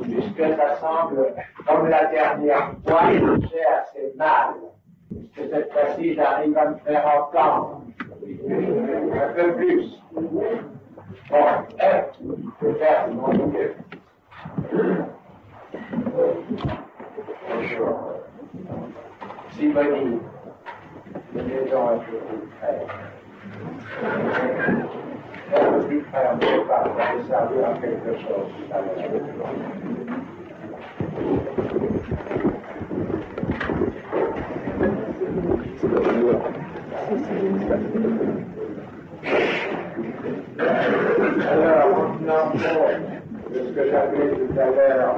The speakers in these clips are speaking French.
puisque ça semble, comme la dernière fois, toucher assez mal. Puisque cette fois-ci, j'arrive à me faire entendre. Un peu plus. Bon, je vais faire mon mieux. Bonjour. Simonie, venez donc un peu plus près. Un peu plus près, on ne sait pas, ça peut servir à quelque chose tout à l'heure. Alors, en tenant compte de ce que j'appelais tout à l'heure,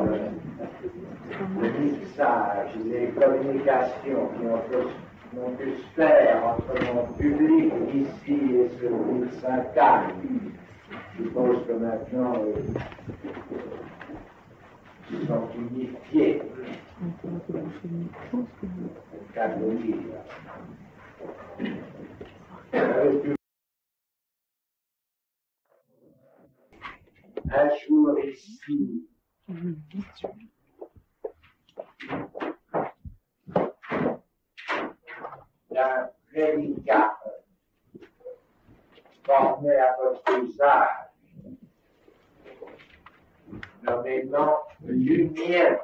le mixage, les communications qui ont pu se faire entre mon public ici et celui de Sainte-Anne, je suppose que maintenant ils sont unifiés. C'est le cas de le dire. Un jour ici, d'un prédicat formé à votre usage, nommément lumière.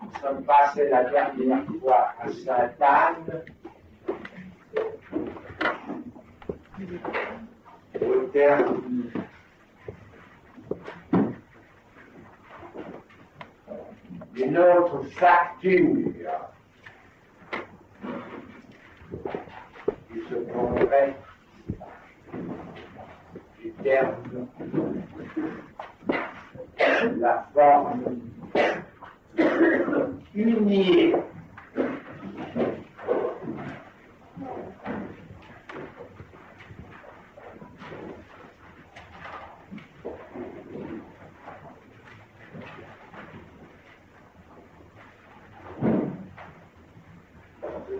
Nous sommes passés la dernière fois à Sainte-Anne, au terme d'une autre facture qui se prendrait du terme de la forme unie.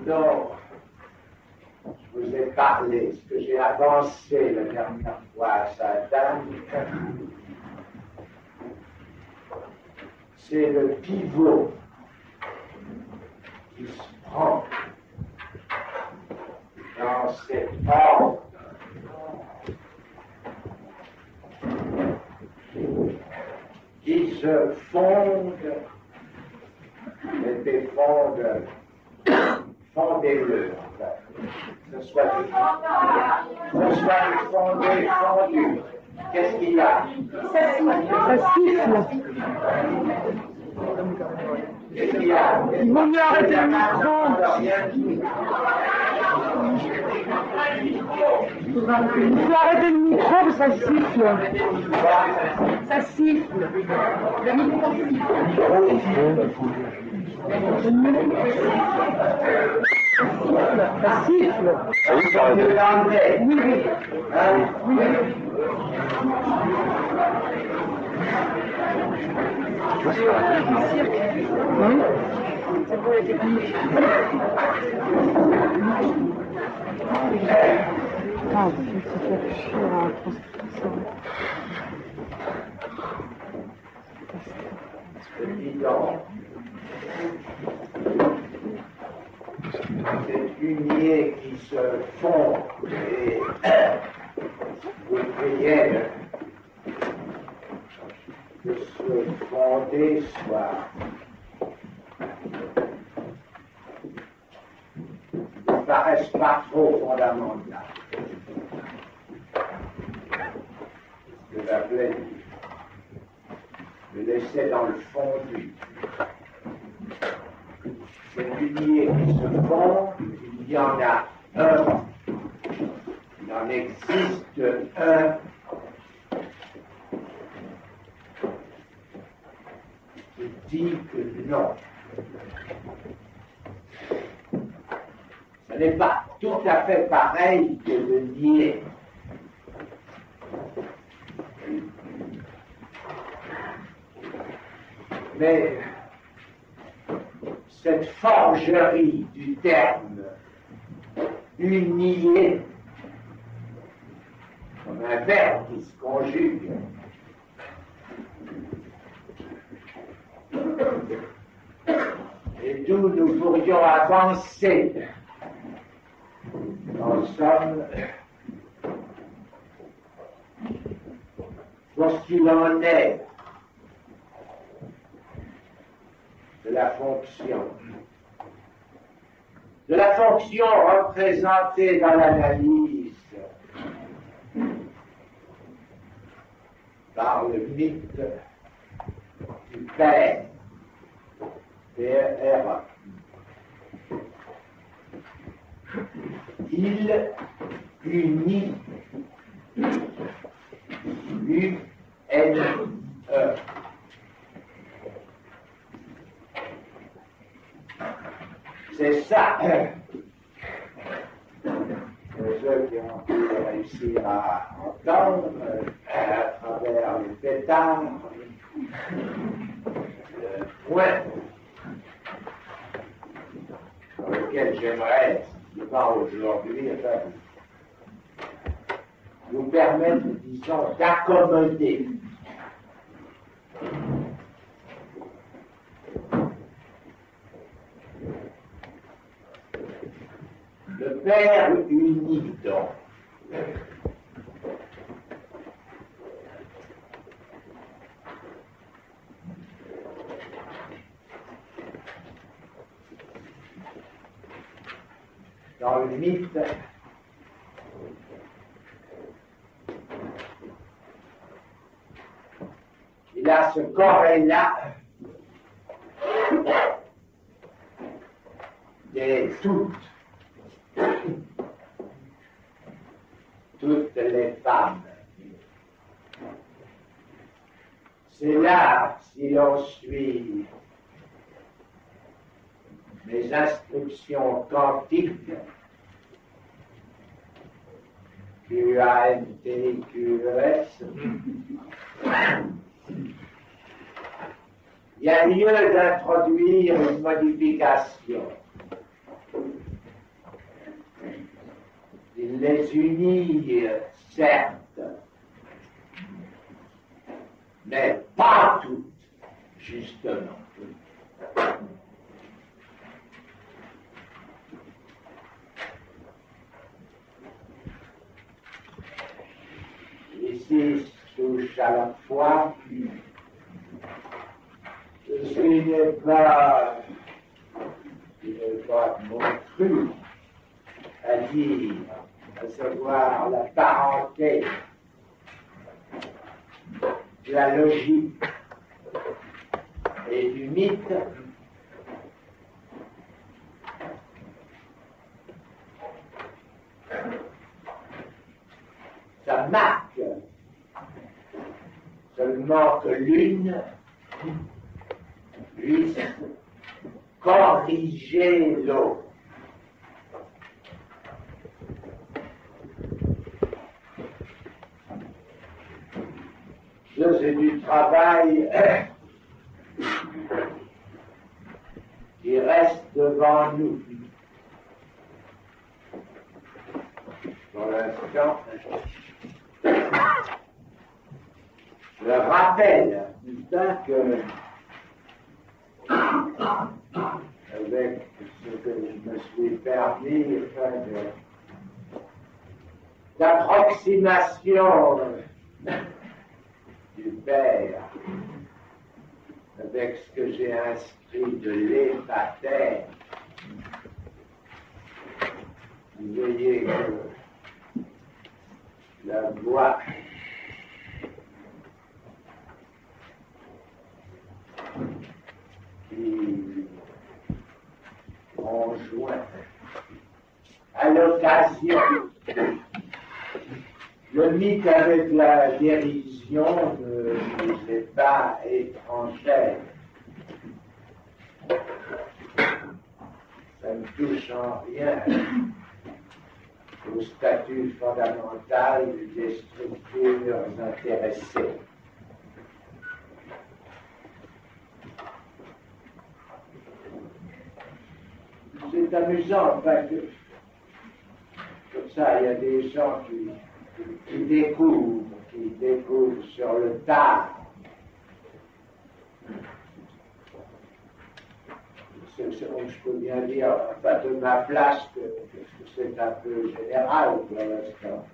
Donc, je vous ai parlé, ce que j'ai avancé la dernière fois à Sainte-Anne, c'est le pivot qui se prend dans cet ordre qui se fonde et défonde. Fondez-le, ce soit fondé, fondu. Qu'est-ce qu'il y a? Ça siffle. Qu'est-ce qu'il y a? Il vaut mieux arrêter le micro. Il faut arrêter le micro parce que ça siffle. Ça siffle. Le micro siffle. Ça siffle. Oui, oui. Oui. Oui. C'est pour la technique. Ah, je vais se faire chier à la transcription. Cette lignée qui se fond et vous priez de se fonder soit ne paraissent pas trop fondamentales. Ce que j'appelais de laisser dans le fondu. Cette lignée qui se fond, il y en a un. Il en existe un qui dit que non. Ce n'est pas tout à fait pareil que de nier. Mais cette forgerie du terme unier, comme un verbe qui se conjugue, et d'où nous pourrions avancer, en somme, pour ce qu'il en est de la fonction. De la fonction représentée dans l'analyse par le mythe du père, P-R. Il unit, U-N-E. C'est ça, ceux qui ont pu réussir à entendre à travers le pétard, le point sur lequel j'aimerais, je parle aujourd'hui, nous permettre, disons, d'accommoder le Père unique, donc. Dans le mythe, il a ce corps-là des toutes les femmes. C'est là, si l'on suit les instructions quantiques, QANTQES, il y a lieu d'introduire une modification. Il les unit, certes, mais pas toutes, justement. Ici, touche à la fois, ce n'est pas mon truc à dire, à savoir la parenté de la logique et du mythe, ça marque seulement que l'une puisse corriger l'autre. Ça, c'est du travail qui reste devant nous. Pour l'instant, je rappelle, que avec ce que je me suis permis d'approximation du Père, avec ce que j'ai inscrit de l'Épater, vous voyez que la voix qui conjoint à l'occasion le mythe avec la dérision ne nous est pas étrangère. Ça ne touche en rien au statut fondamental des structures intéressées. c'est amusant, enfin, comme ça, il y a des gens qui découvrent sur le tard. Je peux bien dire, enfin, de ma place, que c'est un peu général pour l'instant.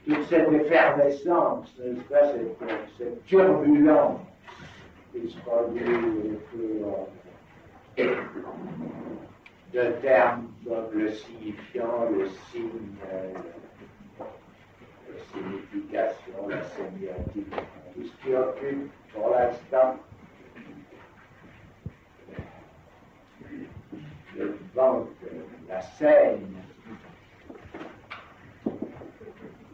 Toute cette effervescence, n'est-ce pas, cette turbulence qui se produit pour de termes comme le signifiant, le signe, la signification, la sémiotique, tout ce qui occupe pour l'instant le ventre, la scène.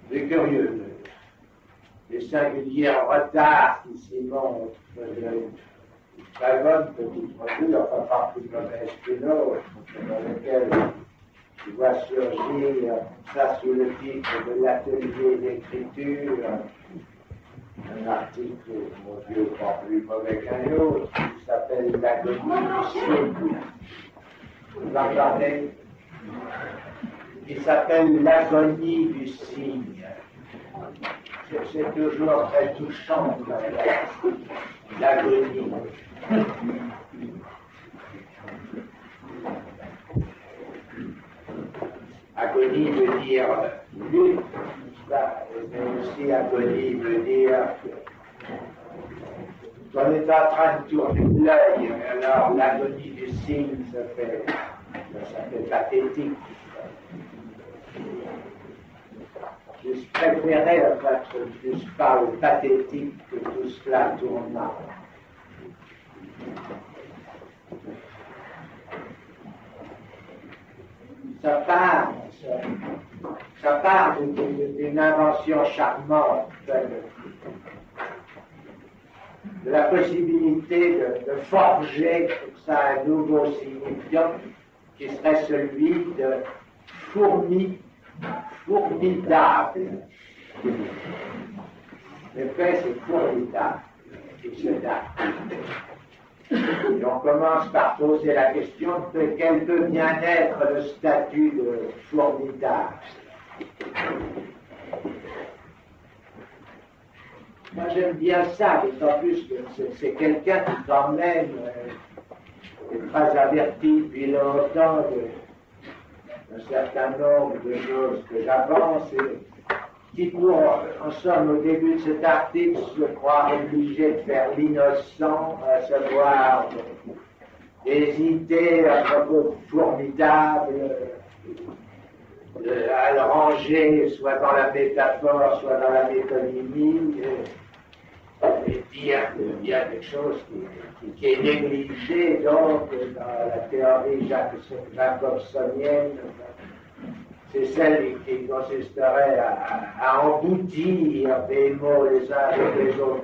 C'est curieux, les singuliers retards qui s'y montrent, une très bonne petite revue, enfin pas plus mauvaise qu'une autre, dans laquelle tu vois surgir, ça sous le titre de l'atelier d'écriture, un article, mon Dieu, pas plus mauvais qu'un autre, qui s'appelle L'agonie du signe. Vous entendez? Il s'appelle L'agonie du cygne. C'est toujours très touchant, l'agonie. Agonie veut dire lutte, mais aussi agonie veut dire qu'on est en train de tourner l'œil. Alors l'agonie du cygne, ça fait pathétique. Je préférais en fait que je parle pathétique que tout cela tourne mal. Ça part d'une invention charmante, de la possibilité de forger comme ça un nouveau signifiant qui serait celui de formidable. L'effet, c'est formidable. Et on commence par poser la question de quel peut bien être le statut de formidable. Moi, j'aime bien ça, d'autant plus que c'est quelqu'un qui, quand même, est très averti depuis longtemps d'un certain nombre de choses que j'avance et qui, en somme, au début de cet article, se croit obligé de faire l'innocent, à savoir hésiter à propos de formidable, à le ranger soit dans la métaphore, soit dans la métonymie, et dire qu'il y a quelque chose qui est négligé, donc, dans la théorie jacobsonienne. C'est celle qui consisterait à emboutir des mots les uns avec les autres.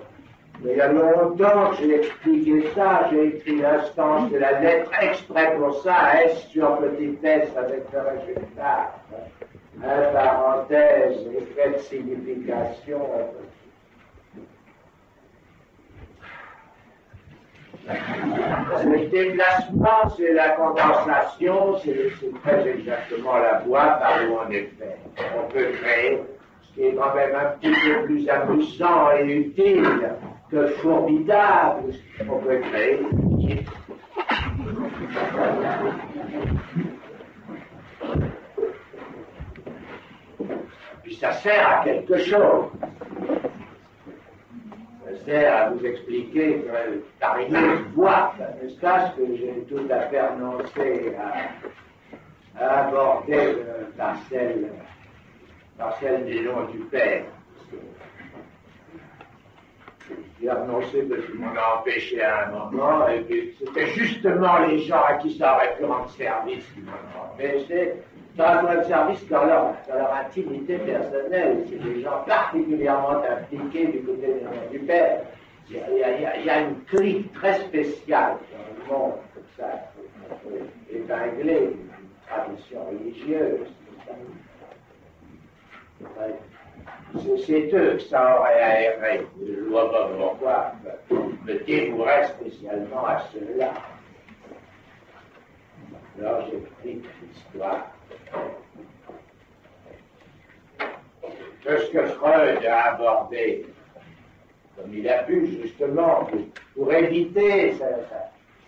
Mais il y a longtemps que j'ai expliqué ça, j'ai écrit l'instance de la lettre exprès pour ça, S sur petit s avec le résultat, parenthèse, effet de signification. Le déplacement, c'est la condensation, c'est très exactement la voie par où on est fait. On peut créer, ce qui est quand même un petit peu plus amusant et utile que formidable, on peut créer. Puis ça sert à quelque chose. Ça sert à vous expliquer que par une autre voie, n'est-ce pas, ce que j'ai tout à fait renoncé à aborder par celle du nom du Père. J'ai renoncé parce que m'en a empêché à un moment, et puis c'était justement les gens à qui ça aurait pu rendre service qui m'ont empêché. Ça rend service dans leur intimité personnelle. C'est des gens particulièrement impliqués du côté des noms du Père. Il y a une clique très spéciale dans le monde, comme ça, épinglée, une tradition religieuse. C'est eux que ça aurait aéré. Je ne vois pas pourquoi me dévouerait spécialement à ceux-là. Alors j'explique l'histoire. Que ce que Freud a abordé, comme il a pu justement, pour éviter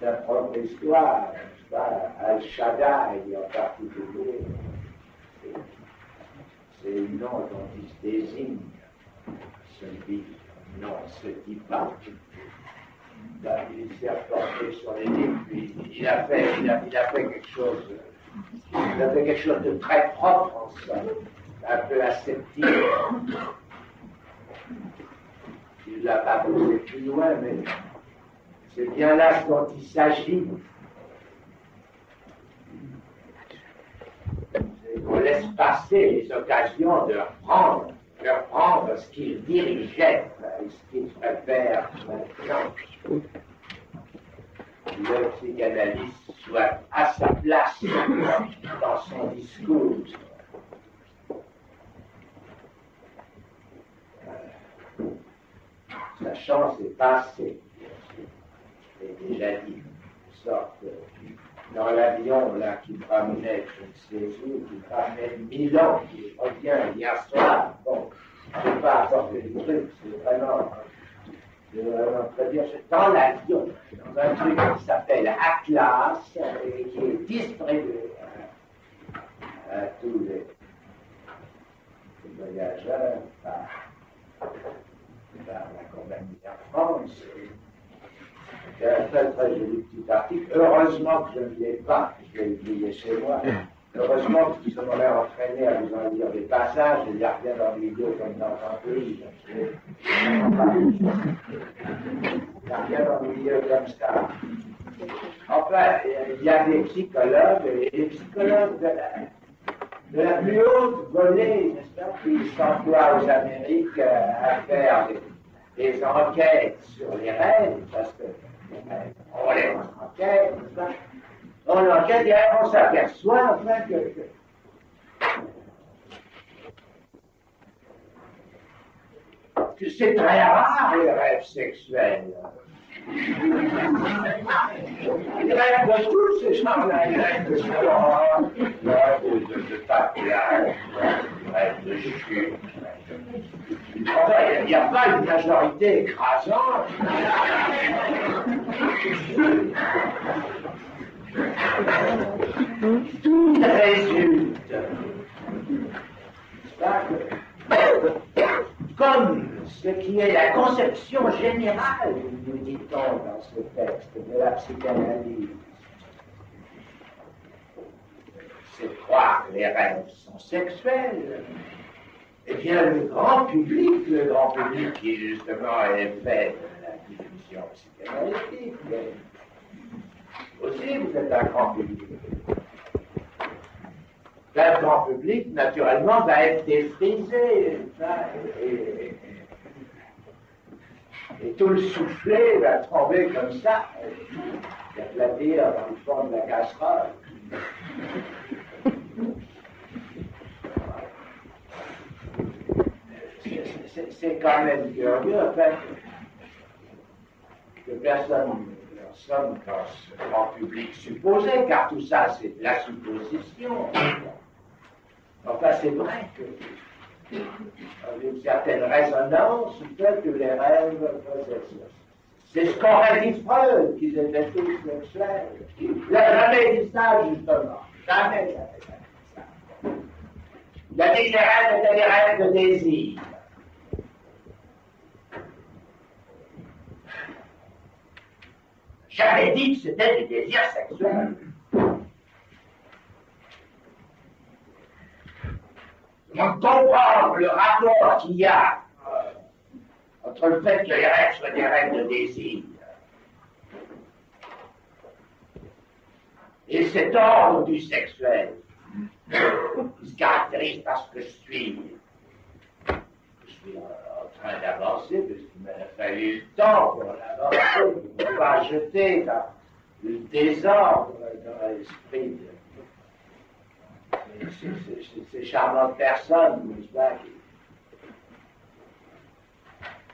sa propre histoire, Al-Shaddai en particulier, c'est le nom dont il se désigne, celui, non, ce type-là. Il s'est apporté sur les livres, puis il a fait quelque chose, de très propre en soi, un peu aseptique. Il ne l'a pas poussé plus loin, mais c'est bien là ce dont il s'agit. On laisse passer les occasions de reprendre ce qu'il dirigeait, ce qu'il préfère maintenant. Le psychanalyste soit à sa place dans son discours. Sa chance est passée, je l'ai déjà dit, une sorte dans l'avion là qui promenait, je ne sais où, qui promenait Milan, qui revient hier soir. Bon, je ne vais pas apporter du truc, c'est vraiment très bien. C'est dans l'avion, dans un truc qui s'appelle Atlas et qui est distribué à tous les voyageurs par la compagnie Air France. C'est un très très joli petit article. Heureusement que je ne l'ai pas, je l'ai oublié chez moi. Heureusement que ça m'aurait entraîné à vous en lire des passages, je les reviens dans le milieu comme dans un pays. Il n'y a rien dans le milieu comme ça. Enfin, il y a des psychologues, et les psychologues de la plus haute volée, n'est-ce pas, qui s'emploient aux Amériques à faire des enquêtes sur les rêves, parce que on les enquête, n'est-ce pas? On enquête et on s'aperçoit enfin que c'est très rare les rêves sexuels. Les rêves de tous ces gens-là, les rêves de sport, les rêves de papillage, les rêves de chute. Enfin, il n'y a pas une majorité écrasante. Il résulte, comme ce qui est la conception générale, nous dit-on dans ce texte, de la psychanalyse, c'est de croire que les rêves sont sexuels. Eh bien, le grand public qui justement est fait de la diffusion psychanalytique, aussi vous êtes un grand public. Le grand public, naturellement, va être défrisé, et tout le soufflet va tomber comme ça, et aplatir dans le fond de la casserole. C'est quand même curieux, en fait, que personne, en somme, dans ce grand public supposé, car tout ça, c'est de la supposition. Enfin, c'est vrai que une certaine résonance fait que les rêves, c'est ce qu'aurait dit Freud, qu'ils étaient tous sexuels. Il n'a jamais dit ça, justement. Jamais ça. Il a dit que les rêves étaient des rêves de désir. J'avais dit que c'était des désirs sexuels. On comprend le rapport qu'il y a entre le fait que les rêves soient des rêves de désir et cet ordre du sexuel qui se caractérise par ce que je suis en train d'avancer, parce qu'il m'a fallu le temps pour l'avancer, pour ne pas jeter dans le désordre dans l'esprit de ces charmantes personnes, n'est-ce pas,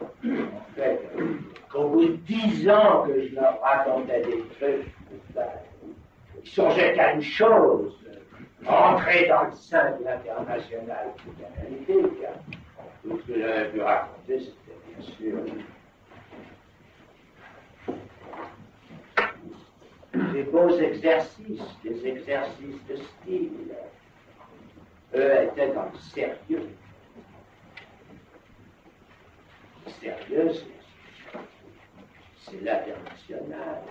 en fait, qu'au bout de 10 ans que je leur racontais des trucs, Il songeait qu'à une chose, entrer dans le sein de l'international psychanalytique. Tout ce que j'avais pu raconter, c'était bien sûr des beaux exercices, des exercices de style. Eux étaient dans le sérieux. Le sérieux, c'est l'international.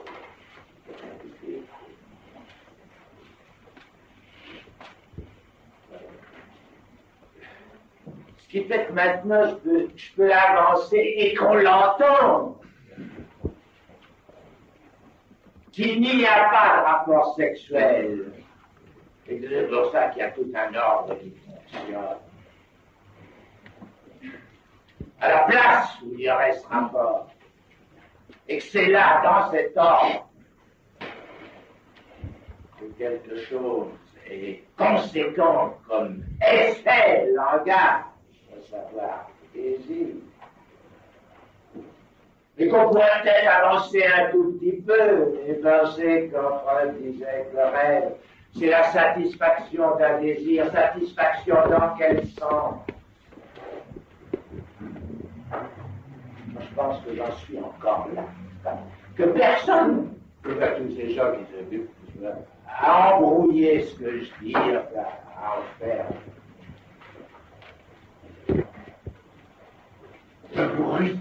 Ce qui fait que maintenant, je peux avancer et qu'on l'entende. Qu'il n'y a pas de rapport sexuel. Et c'est pour ça qu'il y a tout un ordre qui fonctionne. À la place où il y aurait ce rapport. Et que c'est là, dans cet ordre, que quelque chose est conséquent comme effet de langage, à savoir le désir. Et qu'on pourrait peut-être avancer un tout petit peu et penser, comme Freud disait que le rêve, c'est la satisfaction d'un désir. Satisfaction dans quel sens? Moi, je pense que j'en suis encore là. Que personne, que tous ces gens qui se butent, à embrouiller ce que je dis, à en faire le bruit.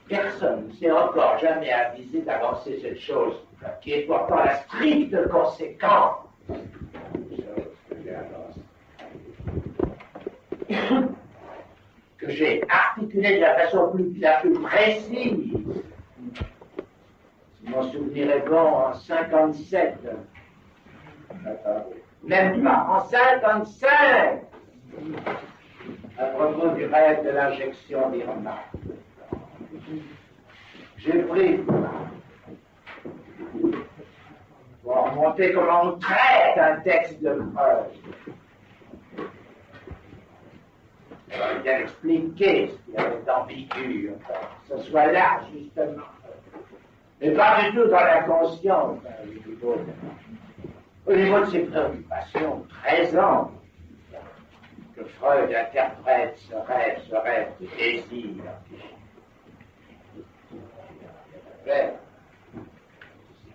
Personne ne s'est encore jamais avisé d'avancer cette chose qui est pourtant la stricte conséquence de ce que j'ai avancé. Que j'ai articulé de la façon la plus précise. Si mon souvenir est bon, en 57. Même pas, en 55. À propos du rêve de l'injection d'Irma. J'ai pris pour montrer comment on traite un texte de Freud. Alors, il a expliqué ce qu'il y avait d'ambigu, que ce soit là, justement. Mais pas du tout dans l'inconscient, au niveau de ses préoccupations présentes, que Freud interprète ce rêve de désir.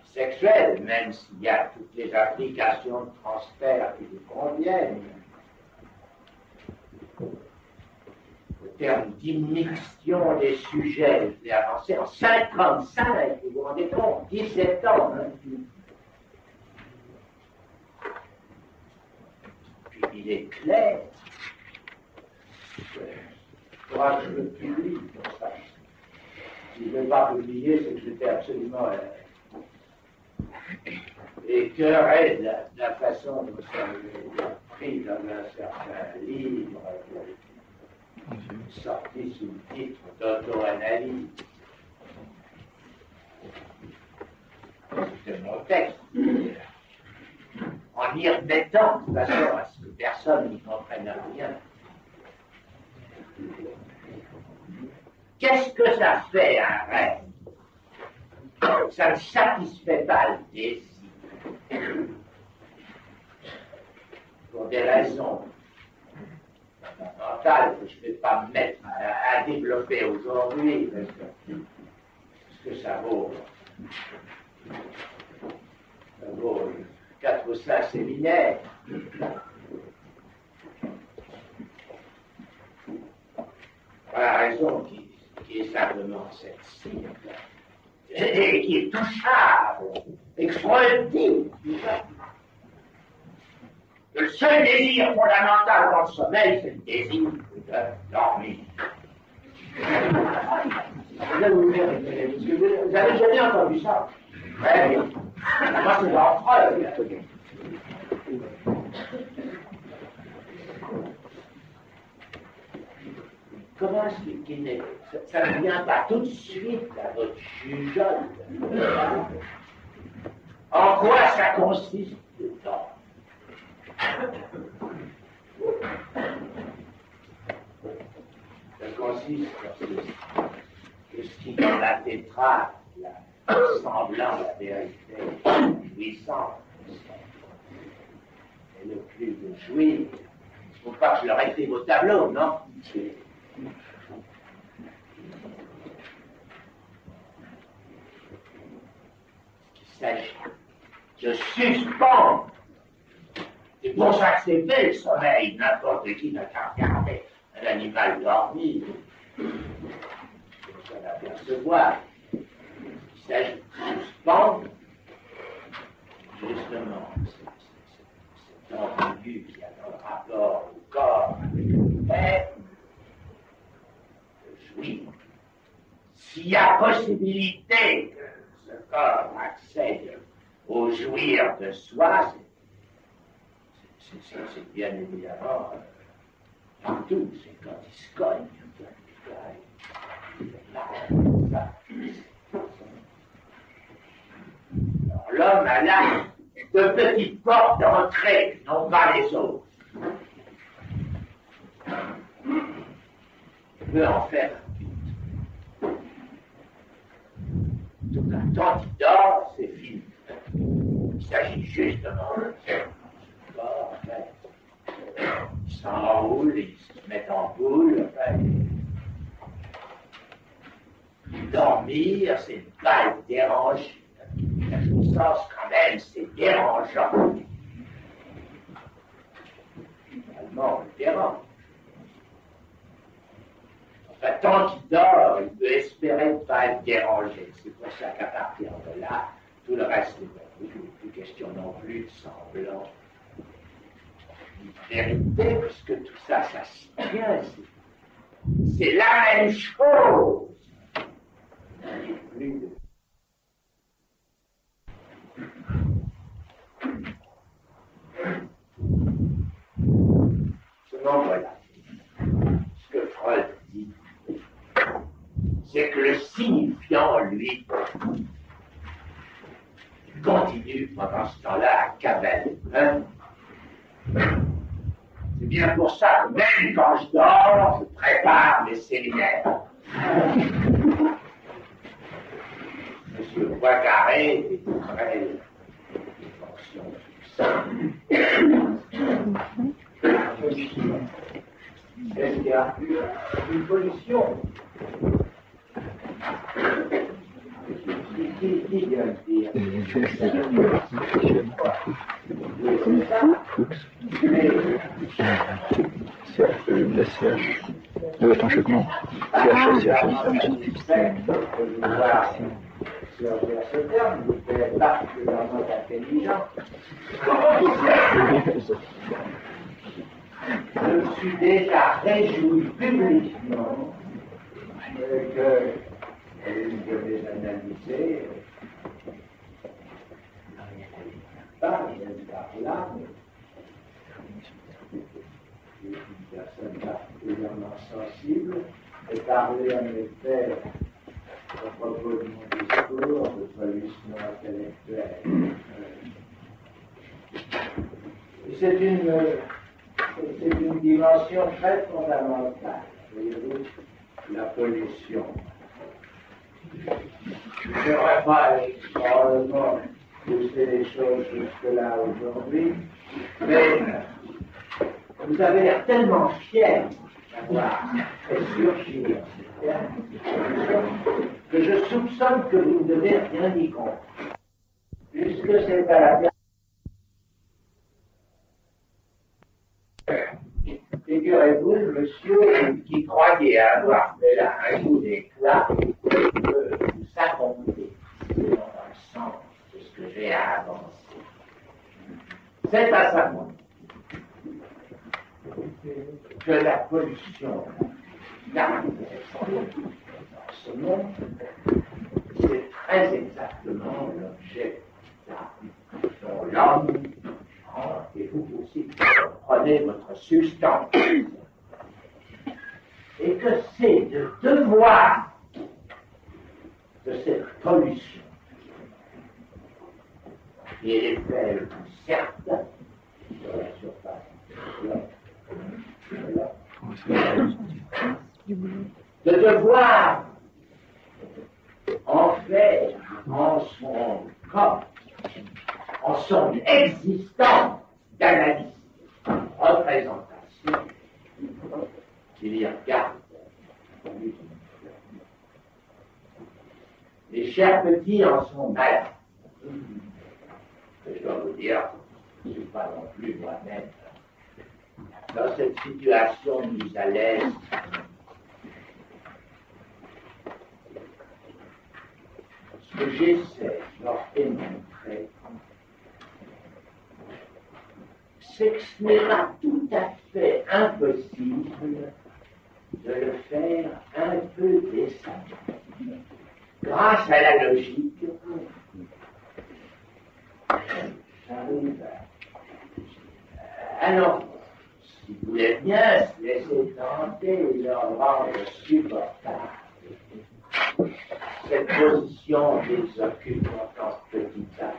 Sexuel, même s'il y a toutes les applications de transfert qui lui conviennent. Le terme d'immixtion des sujets, je l'ai avancé en 55, vous vous rendez compte, 17 ans. Hein. Puis il est clair que je crois que je le publie pour ça. Si je ne l'ai pas publié, c'est que j'étais absolument écœuré de la façon dont ça avait pris dans un certain livre sorti sous le titre d'auto-analyse. C'était mon texte. En y remettant de façon à ce que personne n'y comprenne rien. Qu'est-ce que ça fait un rêve? Ça ne satisfait pas le désir. Pour des raisons mentales que je ne vais pas me mettre à développer aujourd'hui, parce que ça vaut 4 ou 5 séminaires. Pour la raison qui est simplement celle-ci, et qui est touchable, et que Freud dit, que le seul désir fondamental dans le sommeil, c'est le désir de dormir. Vous avez jamais entendu ça? Très bien. Moi, c'est dans Freud. Comment est-ce qu'il n'est... Ça ne vient pas tout de suite à votre jugeote. En quoi ça consiste dedans? Ça consiste en ce qui dans la tétrade, semblant la vérité, jouissante. Et le plus de jouir. Il ne faut pas que je leur ai fait vos tableaux, non? Il s'agit de suspendre. C'est pour ça que c'est fait le sommeil. N'importe qui n'a qu'à regarder un animal dormir. On va l'apercevoir. Il s'agit de suspendre justement cet ambigu qui a dans le rapport au corps avec le père, de jouir. S'il y a possibilité que ce corps accède au jouir de soi, c'est bien évidemment partout, c'est quand il se cogne. Alors l'homme a là de petites portes d'entrée, non pas les autres. Il peut en faire un but. Tout un temps qu'il dort, c'est fini. Il s'agit justement de ce corps, il s'enroule, il se met en boule, dormir, c'est pas être dérangé. La jouissance, quand même, c'est dérangeant. Finalement, on le dérange. Enfin, tant qu'il dort, il peut espérer ne pas être dérangé. C'est pour ça qu'à partir de là, tout le reste est perdu. Il n'est plus question non plus de semblant. De vérité, puisque tout ça, ça se tient. C'est la même chose. Il n'y a plus de... Seulement voilà, ce que Freud dit, c'est que le signifiant, lui, continue pendant ce temps-là à cavaler. Hein? C'est bien pour ça que même quand je dors, je prépare mes séminaires. Monsieur Poincaré est très fonction de ça. Est-ce qu'il y a une pollution? Qui vient de dire? Le étanchement. Ce terme vous fait particulièrement intelligent. Je me suis déjà réjoui publiquement que une de mes analysés, par là, une personne particulièrement sensible, et parler en effet à propos de mon discours de pollution intellectuelle. C'est une dimension très fondamentale, voyez-vous, la pollution. Je ne saurais pas probablement pousser les choses jusque-là aujourd'hui, mais vous avez l'air tellement fiers d'avoir fait surgir que je soupçonne que vous ne devez rien y comprendre. Puisque c'est à la figurez-vous, le monsieur qui croyait avoir fait là un coup d'éclat peut s'accomplir dans le sens de ce que j'ai à avancer. C'est à savoir que la pollution caractéristique dans ce monde, c'est très exactement l'objet dont l'homme, et vous aussi, prenez votre substance, et que c'est de devoir de cette pollution qui est l'effet le plus certain sur la surface de devoir en fait, en son corps, en son existence d'analyse, représentation, il y regarde. Les chers petits en sont malades. Je dois vous dire, je ne suis pas non plus moi-même dans cette situation mise à l'aise. Ce que j'essaie de leur démontrer, c'est que ce n'est pas tout à fait impossible de le faire un peu décemment. Grâce à la logique, j'arrive alors, si vous voulez bien se laisser tenter et leur rendre supportable cette position qu'ils occupent en tant que petit âme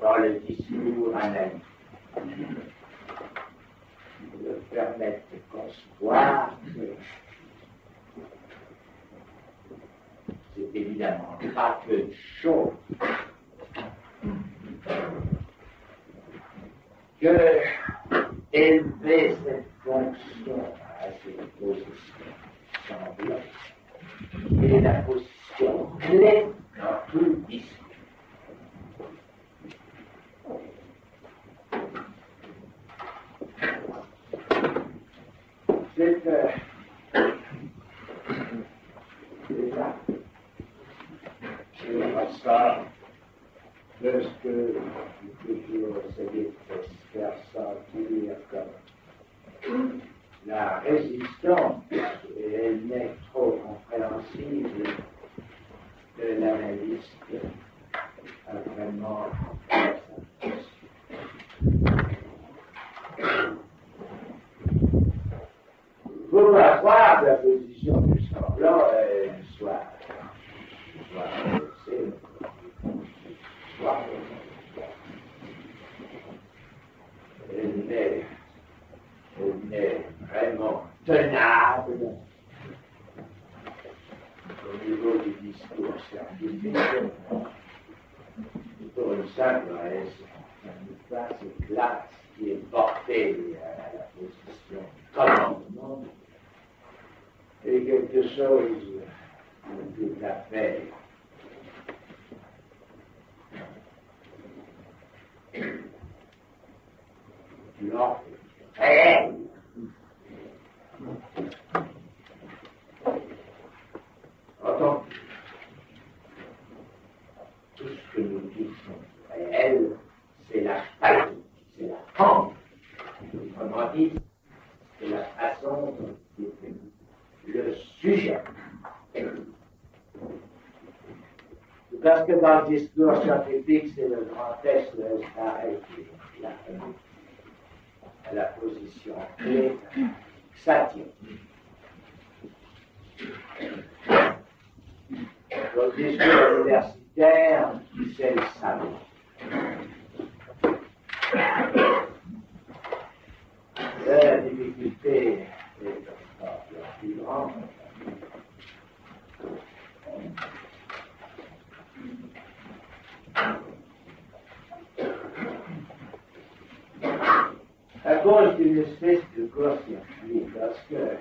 dans le discours analytique, leur permettre de concevoir que c'est évidemment pas peu de choses que élever cette fonction à cette position semblable est la position clé dans tout le discours. C'est déjà ça de ce que j'ai toujours essayé de faire sentir comme la résistance, et elle n'est trop compréhensible de l'analyste a vraiment pour avoir la position du semblant soit elle n'est vraiment tenable au niveau du discours scientifique pour une simple raison, une place classe qui est portée à la position du commandement est quelque chose de tout à fait réel. Entends, tout ce que nous disons réel, c'est la pratique, c'est la forme. Autrement dit, c'est la façon dont il est le sujet. Parce que dans le discours scientifique, c'est le grand texte de Starek qui l'a connu à la position clé, ça tient. Dans le discours universitaire, c'est le savoir. La difficulté est encore plus grande. À cause d'une espèce de court-circuit, parce que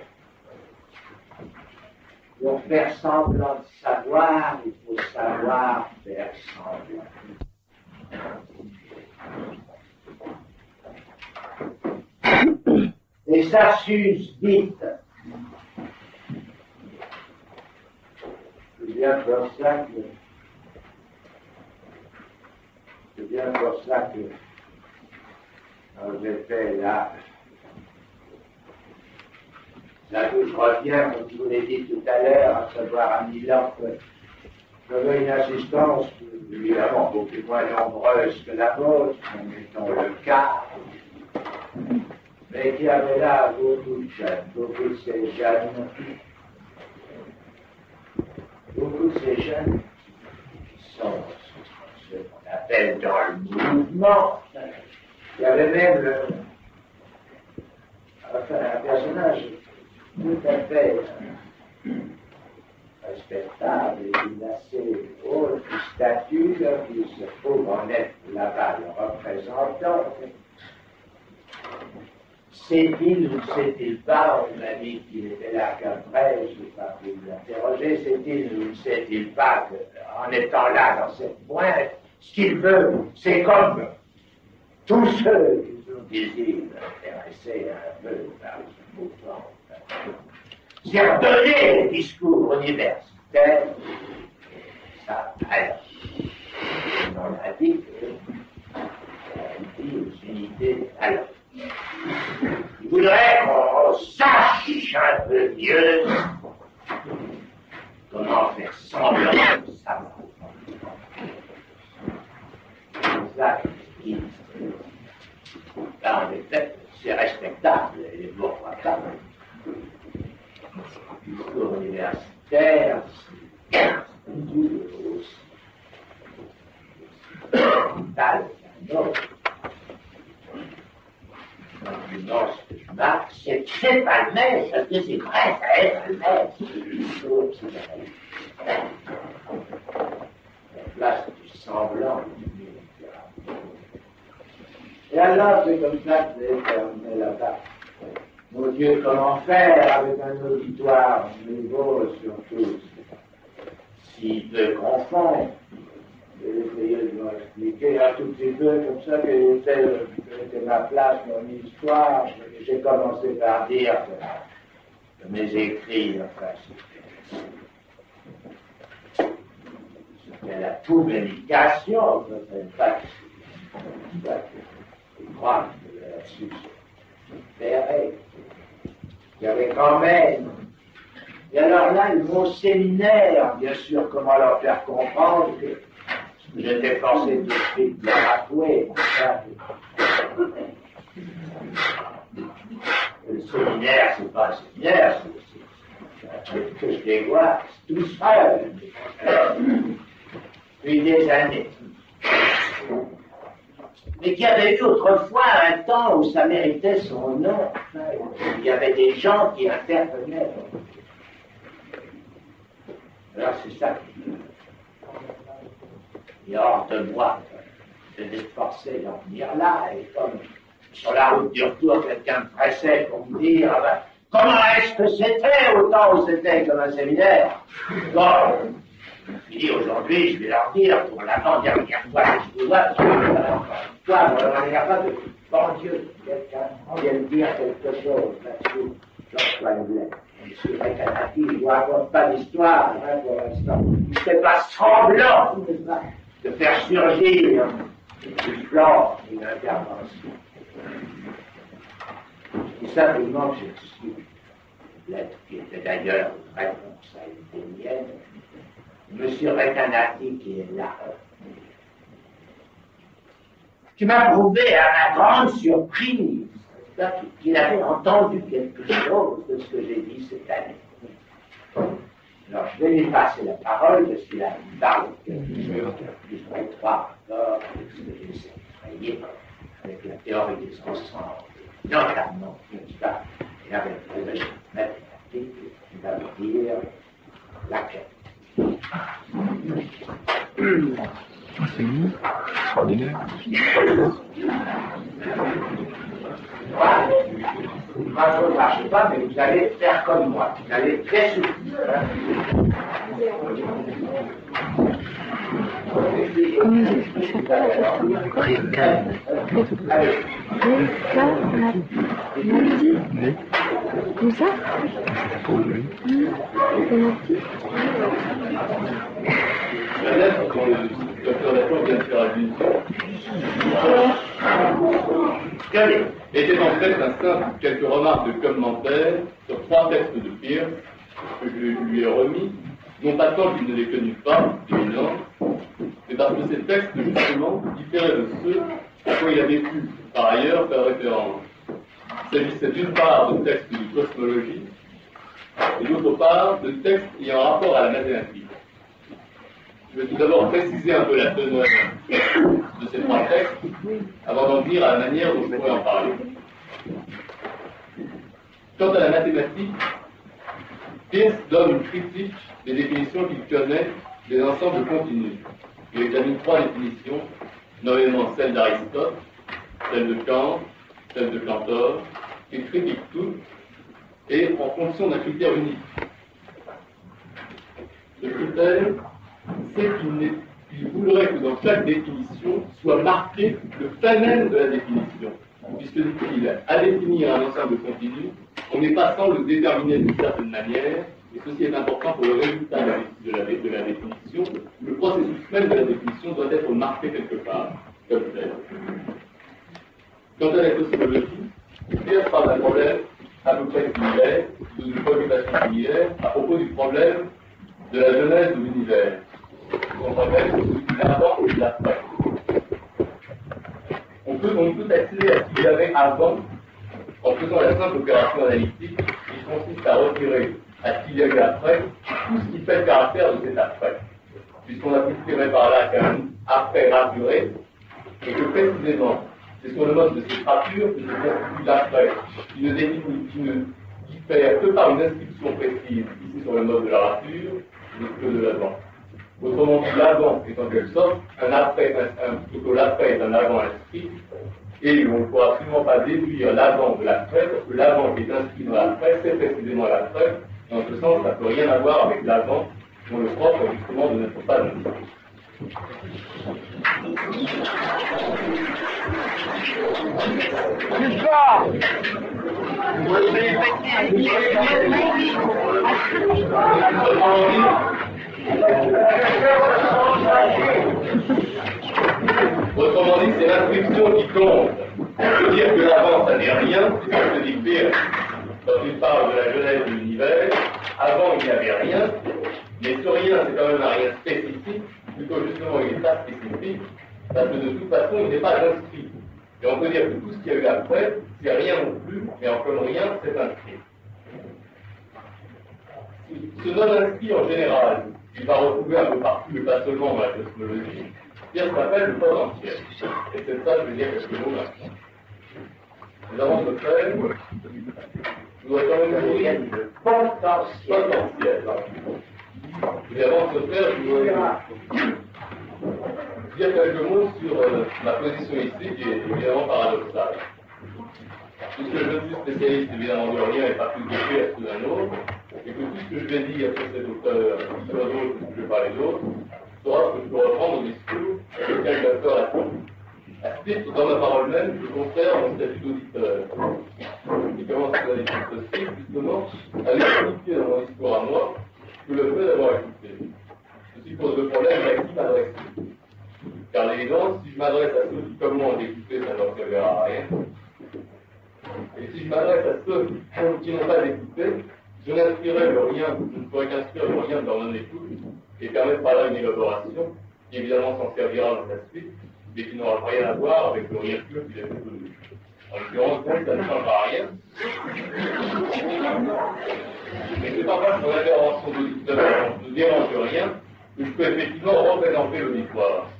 pour faire semblant de savoir, il faut savoir faire semblant. Et ça s'use vite. C'est bien pour ça que j'étais là d'où je reviens, comme je vous l'ai dit tout à l'heure, à savoir à Milan, que j'avais une assistance évidemment beaucoup moins nombreuse que la vôtre, mettons le cas, mais qui avait là beaucoup de jeunes, beaucoup de ces jeunes qui sont ce qu'on appelle dans le mouvement. Il y avait même un personnage tout à fait respectable et d'une assez haute stature qui se trouve en être là-bas le représentant. Sait-il ou sait-il pas, on m'a dit qu'il était là qu'après, je n'ai pas pu l'interroger, sait-il ou ne sait-il pas qu'en étant là dans cette pointe, ce qu'il veut, c'est comme tous ceux qui ont désir d'intéresser un peu par ce mouvement, c'est redonner les discours universitaires, ça, alors, on a dit qu'il dit aux unités, alors, il voudrait qu'on sache un peu mieux comment faire semblant de savoir. C'est ça qu'il dit. Là, en effet, c'est respectable, les bourgeois pas. Discours universitaire, c'est pas le même, parce que c'est vrai, ça est pas le même. Là, c'est du semblant. Et alors, c'est comme ça que c'est terminé là-bas. Mon Dieu, comment faire avec un auditoire nouveau, surtout, s'il peut confondre? Je vais essayer de vous expliquer un tout petit peu, comme ça, quelle était ma place, mon histoire. J'ai commencé par dire que mes écrits, enfin, c'était la publication, peut-être pas que je crois que là-dessus, c'est il y avait quand même. Et alors là, mon séminaire, bien sûr, comment leur faire comprendre que j'étais forcé tout de suite de leur avouer. Le séminaire, c'est pas un séminaire, c'est que je dévoile tout seul, depuis des années. Mais qu'il y avait eu autrefois un temps où ça méritait son nom. Il y avait des gens qui intervenaient. Alors c'est ça qui est hors de moi de d'être forcé d'en venir là. Et comme sur la route du retour, quelqu'un me pressait pour me dire ah ben, comment est-ce que c'était au temps où c'était comme un séminaire. Bon, je dis aujourd'hui, je vais leur dire pour l'avant-dernière fois que je vous vois, toi, on n'est pas de bon Dieu, quelqu'un vient de dire quelque chose là-dessus. J'en lettre. Monsieur Recanati, je ne vous raconte pas l'histoire, hein, pour l'instant. Je ne fais pas semblant de faire surgir du plan d'une intervention. Et simplement, j'ai reçu une lettre qui était d'ailleurs une réponse à une des miennes. Monsieur Recanati qui est là, qui m'a prouvé à ma grande surprise qu'il avait entendu quelque chose de ce que j'ai dit cette année. Alors je vais lui passer la parole parce qu'il a une parole que je voudrais croire encore avec ce que j'ai essayé avec la théorie des ensembles, notamment, n'est-ce pas, et avec les mathématiques, qui va vous dire laquelle. C'est nous, extraordinaire. Moi, je ne marche pas, mais vous allez faire comme moi. Vous allez très souvent. Comme ça? Quand le docteur Lacroix vient de faire allusion, était en fait un simple quelques remarques de commentaires sur 3 textes de Peirce que je lui ai remis, non pas tant qu'il ne les connut pas, évidemment, mais parce que ces textes, justement, différaient de ceux à quoi il avait pu, par ailleurs, faire référence. Il s'agissait d'une part de textes de cosmologie, et d'autre part de textes ayant rapport à la mathématique. Je vais tout d'abord préciser un peu la teneur de ces 3 textes, avant d'en venir à la manière dont je pourrais en parler. Quant à la mathématique, Peirce donne une critique des définitions qu'il connaît des ensembles continus. Il examine 3 définitions, nommément celle d'Aristote, celle de Kant, celle de Cantor, il critique toutes, et en fonction d'un critère unique. Le critère, c'est qu'il voudrait que dans chaque définition soit marqué le phénomène de la définition. Puisque dit-il, à définir un ensemble continu, on n'est pas sans le déterminer d'une certaine manière, et ceci est important pour le résultat de la définition. Le processus même de la définition doit être marqué quelque part, comme tel. Quant à la cosmologie, Peirce parle d'un problème à peu près similaire, d'une préoccupation similaire, à propos du problème de la genèse de l'univers. Son problème, c'est celui de l'avant et de l'après. On peut accéder à ce qu'il y avait avant en faisant la simple opération analytique qui consiste à retirer à ce qu'il y a eu après tout ce qui fait le caractère de cet après. Puisqu'on a pu tirer par là qu'un après rasuré, et que précisément, c'est sur le mode de cette rature que se constitue l'après, qui ne diffère que par une inscription précise, ici sur le mode de la rature, que de l'avant. Autrement dit, l'avant est en quelque sorte un après, plutôt l'après est un avant inscrit, et on ne pourra absolument pas déduire l'avant de l'après, parce que l'avant qui est inscrit dans l'après, c'est précisément l'après, et en ce sens, ça ne peut rien avoir avec l'avant, dont le propre justement de notre pas de Autrement dit, c'est l'inscription qui compte. On peut dire que l'avant, ça n'est rien, c'est ce que dit Peirce quand il parle de la genèse de l'univers. Avant, il n'y avait rien, mais ce rien, c'est quand même un rien spécifique, plutôt justement, il n'est pas spécifique, parce que de toute façon, il n'est pas inscrit. Et on peut dire que tout ce qu'il y a eu après, c'est rien non plus, mais en comme rien, c'est inscrit. Ce non-inscrit en général, il va retrouver un peu partout, mais pas seulement dans la cosmologie, Peirce s'appelle le potentiel. Et c'est ça, je vais dire quelques mots maintenant. Nous avons ce fait, nous doit quand même dire le potentiel. Et avant de se faire, je voudrais dire quelques mots sur ma position ici, qui est évidemment paradoxale. Puisque je suis spécialiste évidemment de rien et pas plus de Peirce que d'un autre, et que tout ce que je vais dire sur cet auteur, sur d'autres, que je vais parler d'autres, sera ce que je peux reprendre au discours de quelques acteurs à tout. À ce titre, dans ma parole même, je conserve mon statut d'auditeur. Et comment cela est possible, justement, à l'expliquer dans mon discours à moi, que le fait d'avoir écouté. Ceci pose le problème à qui m'adresser. Car l'évidence, si je m'adresse à ceux qui, comme moi, ont écouté, ça ne leur servira à rien. Et si je m'adresse à ceux qui n'ont pas écouté, je n'inscrirai le rien, je ne pourrais qu'inscrire le rien dans mon écoute, et permettre par là une élaboration, qui évidemment s'en servira dans sa suite, mais qui n'aura rien à voir avec le rien pur qu'il a fait connu. En l'occurrence, ça ne changera rien. Mais c'est pas parce que mon intervention d'auditeur ne dérange rien, que je peux effectivement représenter l'auditoire.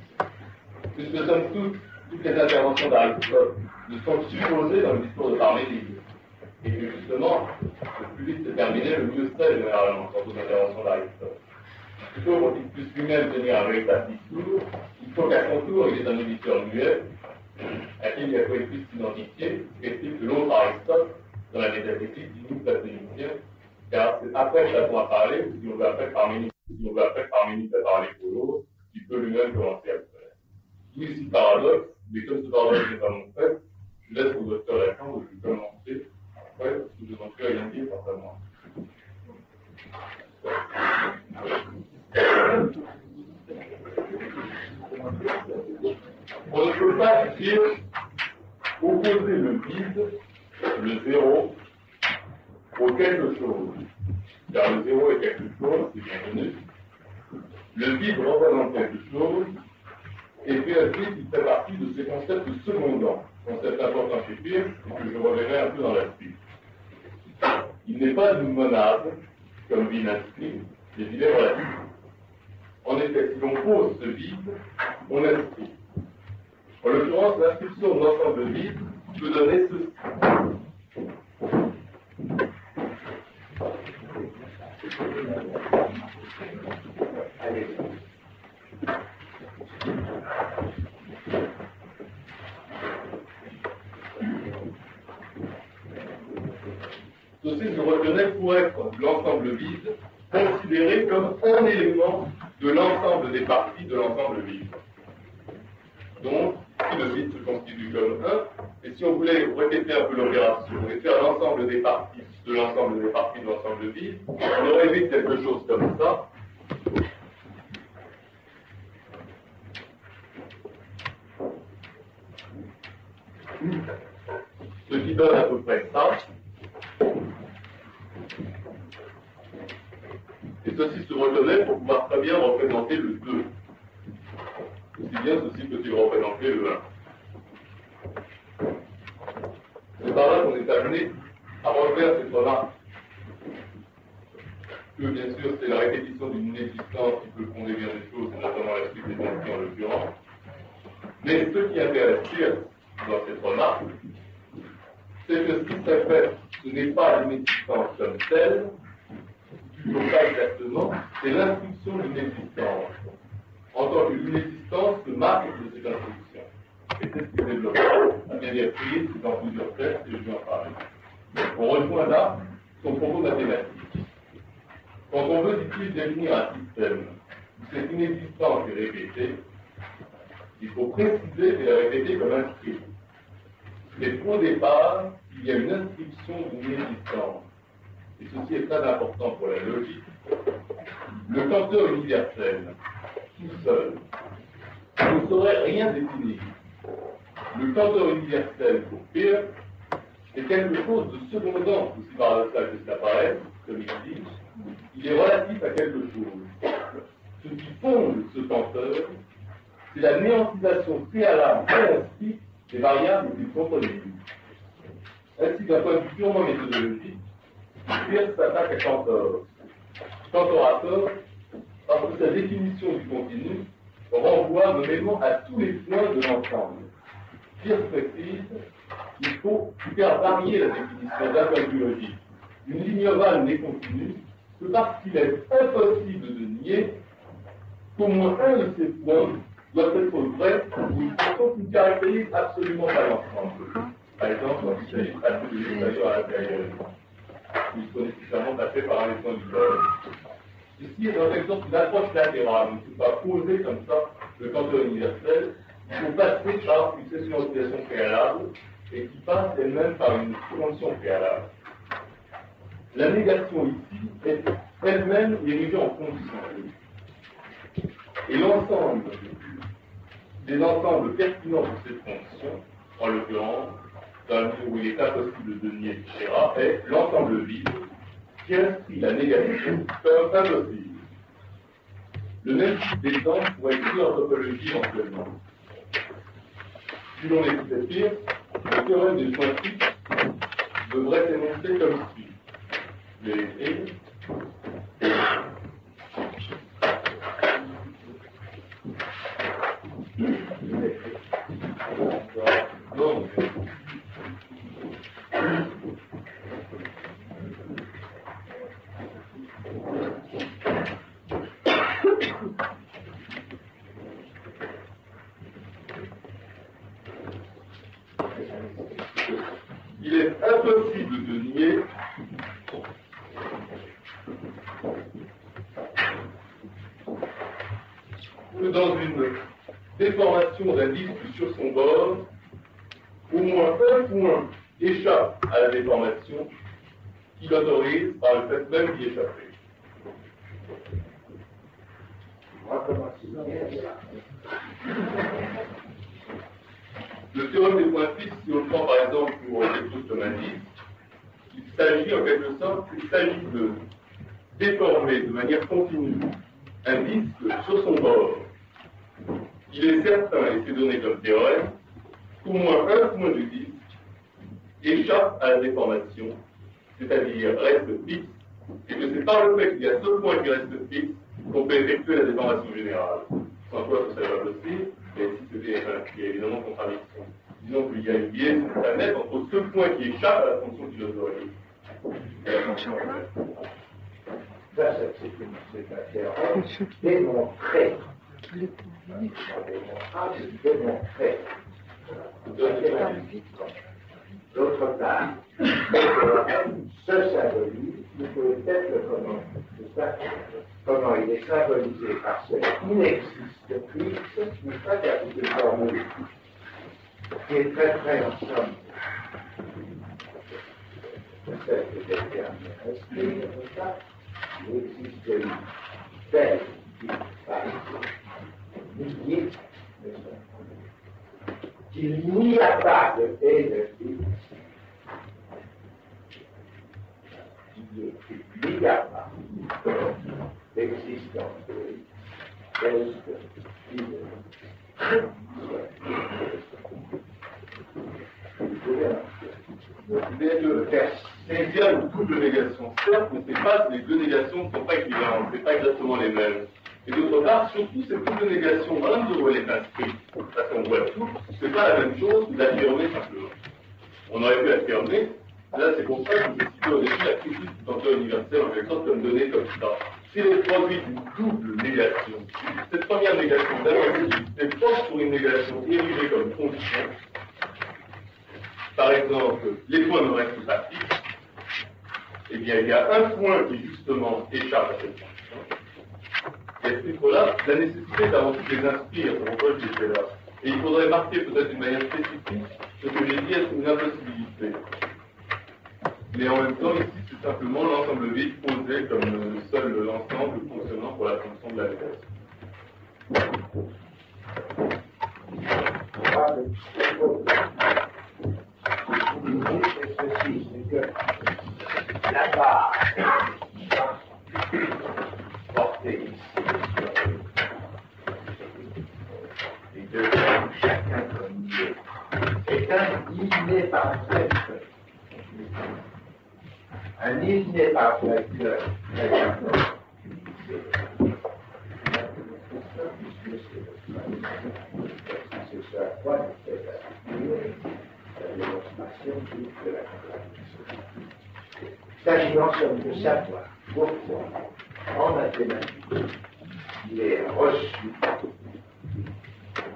Puisque somme toute, toutes les interventions d'Aristote ne sont supposées dans le discours de Parménide. Et que justement, le plus vite c'est terminé, le mieux c'est généralement, quant aux interventions d'Aristote. Plutôt pour qu'il puisse lui-même tenir un véritable discours, il faut qu'à son tour, il est un auditeur muet, à qui il a fallu plus s'identifier, qu'est-il que l'autre Aristote, dans la métaphysique, dit nous platonicien, car c'est après Platon a parlé, ou si on veut après Parménide a parlé pour l'autre, il peut lui-même commencer à le faire. Tout ici paradoxe, mais comme ce paradoxe n'est pas mon fait, je laisse au docteur Lacan de lui commencer après, parce que je n'en peux rien dire quant à moi. On ne peut pas dire opposer le vide, le zéro, au quelque chose. Car le zéro est quelque chose, c'est bien connu. Le vide représente quelque chose, et puis ensuite il fait partie de ces concepts secondants, concepts importants chez Peirce, et que je reverrai un peu dans la suite. Il n'est pas une monade, comme vide inscrit, mais il est relatif. En effet, si l'on pose ce vide, on inscrit. En l'occurrence, l'inscription de l'ensemble vide peut donner ceci. Allez. Ceci se reconnaît pour être l'ensemble vide, considéré comme un élément de l'ensemble des parties de l'ensemble vide. Donc, si le vide se constitue comme 1, et si on voulait répéter un peu l'opération et faire l'ensemble des parties de l'ensemble des parties de l'ensemble vide, on aurait vu quelque chose comme ça. Ce qui donne à peu près ça. Et ceci se reconnaît pour pouvoir très bien représenter le 2. Aussi bien ceci peut-il représenter le 1. C'est par là qu'on est amené à refaire cette remarque. Que bien sûr c'est la répétition d'une inexistence qui peut fonder bien des choses, et notamment la suite des entités en l'occurrence. Mais ce qui intéresse Peirce dans cette remarque, c'est que ce qui se fait, ce n'est pas l'inexistence comme telle, plutôt pas exactement, c'est l'instruction d'une existence. En tant que l'inexistence se marque de cette instruction. Et c'est ce qui développe à bien dire prise dans plusieurs textes, et je vais en parler. On rejoint là son propos mathématique. Quand on veut, dit-il, définir un système où cette inexistence est répétée, il faut préciser et la répéter comme inscrite. Mais au départ, il y a une inscription d'une existence. Et ceci est très important pour la logique. Le canteur universel, tout seul, ne saurait rien définir. Le canteur universel, pour Peirce, c'est quelque chose de secondant, aussi paradoxal que ça paraît, comme il dit, il est relatif à quelque chose. Ce qui fonde ce canteur, c'est la néantisation préalable et inscrite des variables qu'il contredit. Ainsi, d'un point de vue purement méthodologique, Peirce s'attaque à Cantor. Cantorateur, parce que sa définition du continu renvoie nommément à tous les points de l'ensemble. Peirce précise qu'il faut faire varier la définition d'un point de vue logique. Une ligne ovale n'est continue que parce qu'il est impossible de nier qu'au moins un de ces points doit être vrai ou une fonction qui ne caractérise absolument pas l'ensemble. Par exemple, quand il s'agit de passer de l'extérieur à l'intérieur, il faut nécessairement passer par un des points du globe. Ici, dans l'exemple d'une approche latérale, on ne peut pas poser comme ça le canton universel, il faut passer par une session préalable et qui passe elle-même par une condition préalable. La négation ici est elle-même érigée en condition. Et l'ensemble des ensembles pertinents de cette condition, en l'occurrence, dans le livre où il est impossible de nier, etc., est l'ensemble vide qui inscrit la négation comme impossible. Le même type d'exemple pourrait être pris en topologie éventuellement. Si l'on écoutait Peirce, le théorème des points fixes devrait s'énoncer comme suit. Je vais l'écrire. Donc, il est impossible de nier que dans une déformation d'un disque sur son bord, au moins un point échappe à la déformation qui l'autorise par le fait même d'y échapper. Le théorème des points fixes, si on le prend par exemple pour quelque chose comme un disque, il s'agit en quelque sorte, de déformer de manière continue un disque sur son bord. Il est certain, et c'est donné comme théorème, qu'au moins un point du disque échappe à la déformation, c'est-à-dire reste fixe, et que c'est par le fait qu'il y a ce point qui reste fixe qu'on peut effectuer la déformation générale. Sans quoi ce serait pas possible, et si c'était, il y a évidemment contradiction. Disons qu'il y a une liaison très nette entre ce point qui échappe à la fonction qui l'autorise et la fonction elle-même. Ça, c'est un théorème démontré. Démontré. D'autre part, ce symbolisme, vous pouvez peut-être le connaître. Comment il est symbolisé par ce qui n'existe plus, ce n'est pas une formule qui est très très en somme. Peut-être que quelqu'un respire comme ça, il existe une telle qui dit qu'il n'y a pas de et de X, il n'y a pas d'existence de X, telle que il c'est bien une double négation, certes, mais les deux négations ne sont pas équivalentes, ce n'est pas exactement les mêmes. Et d'autre part, surtout cette double négation, dans la mesure où elle est inscrite, parce qu'on voit tout, ce n'est pas la même chose que d'affirmer simplement. On aurait pu affirmer, là c'est pour ça que je cite au début la critique du temps universel en quelque sorte comme donnée comme ça. S'il est produit d'une double négation, cette première négation d'abord est forte sur une négation érigée comme condition. Par exemple, les points ne restent pas fixes, eh bien il y a un point qui justement échappe à cette condition. Et à ce titre-là, la nécessité d'avant tout les inscrire, c'est pourquoi je disais là. Et il faudrait marquer peut-être d'une manière spécifique ce que j'ai dit être une impossibilité. Mais en même temps, ici, c'est simplement l'ensemble vide posé comme seul ensemble fonctionnant pour la fonction de la négation. C'est ceci, c'est que la barre portée ici les deux chacun comme il est un parfait. Un il parfait. C'est ce à quoi nous fait la démonstration de la contradiction. Il s'agit en somme de savoir pourquoi, en mathématiques, il est reçu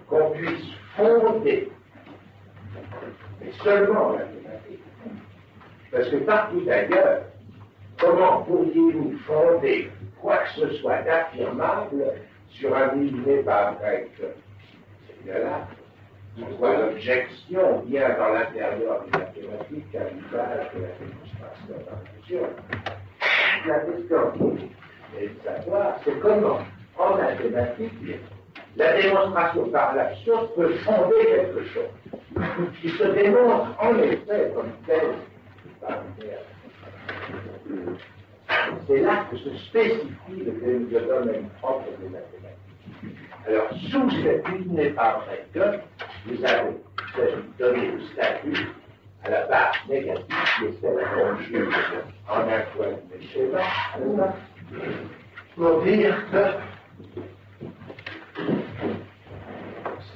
qu'on puisse fonder, mais seulement en mathématiques. Parce que partout ailleurs, comment pourriez-vous fonder quoi que ce soit d'affirmable sur un millier par grec? C'est bien là. Pourquoi l'objection vient dans l'intérieur des mathématiques à l'usage de la démonstration d'intuition. La question est de savoir, c'est comment, en mathématiques, la démonstration par l'absurde peut fonder quelque chose qui se démontre en effet comme tel. C'est là que se spécifie le domaine propre des mathématiques. Alors, sous cette une n'est pas vrai que vous avez donné le statut à la base négative qui est celle qu'on juge en un point de schéma, pour dire que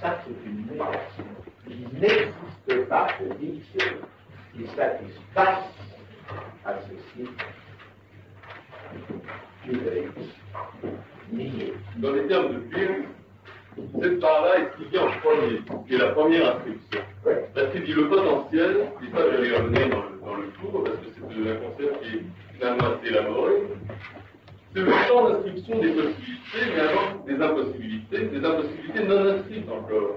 ça c'est une négation. Il n'existe pas de X qui satisfasse à ceci qui est nié. Dans les termes de Peirce, cette part-là est expliquée en premier, qui est la première inscription. L'attribut le potentiel, et ça je vais y revenir dans le cours, parce que c'est un concept qui est finalement assez élaboré, c'est le champ d'inscription des possibilités, mais avant des impossibilités non inscrites encore.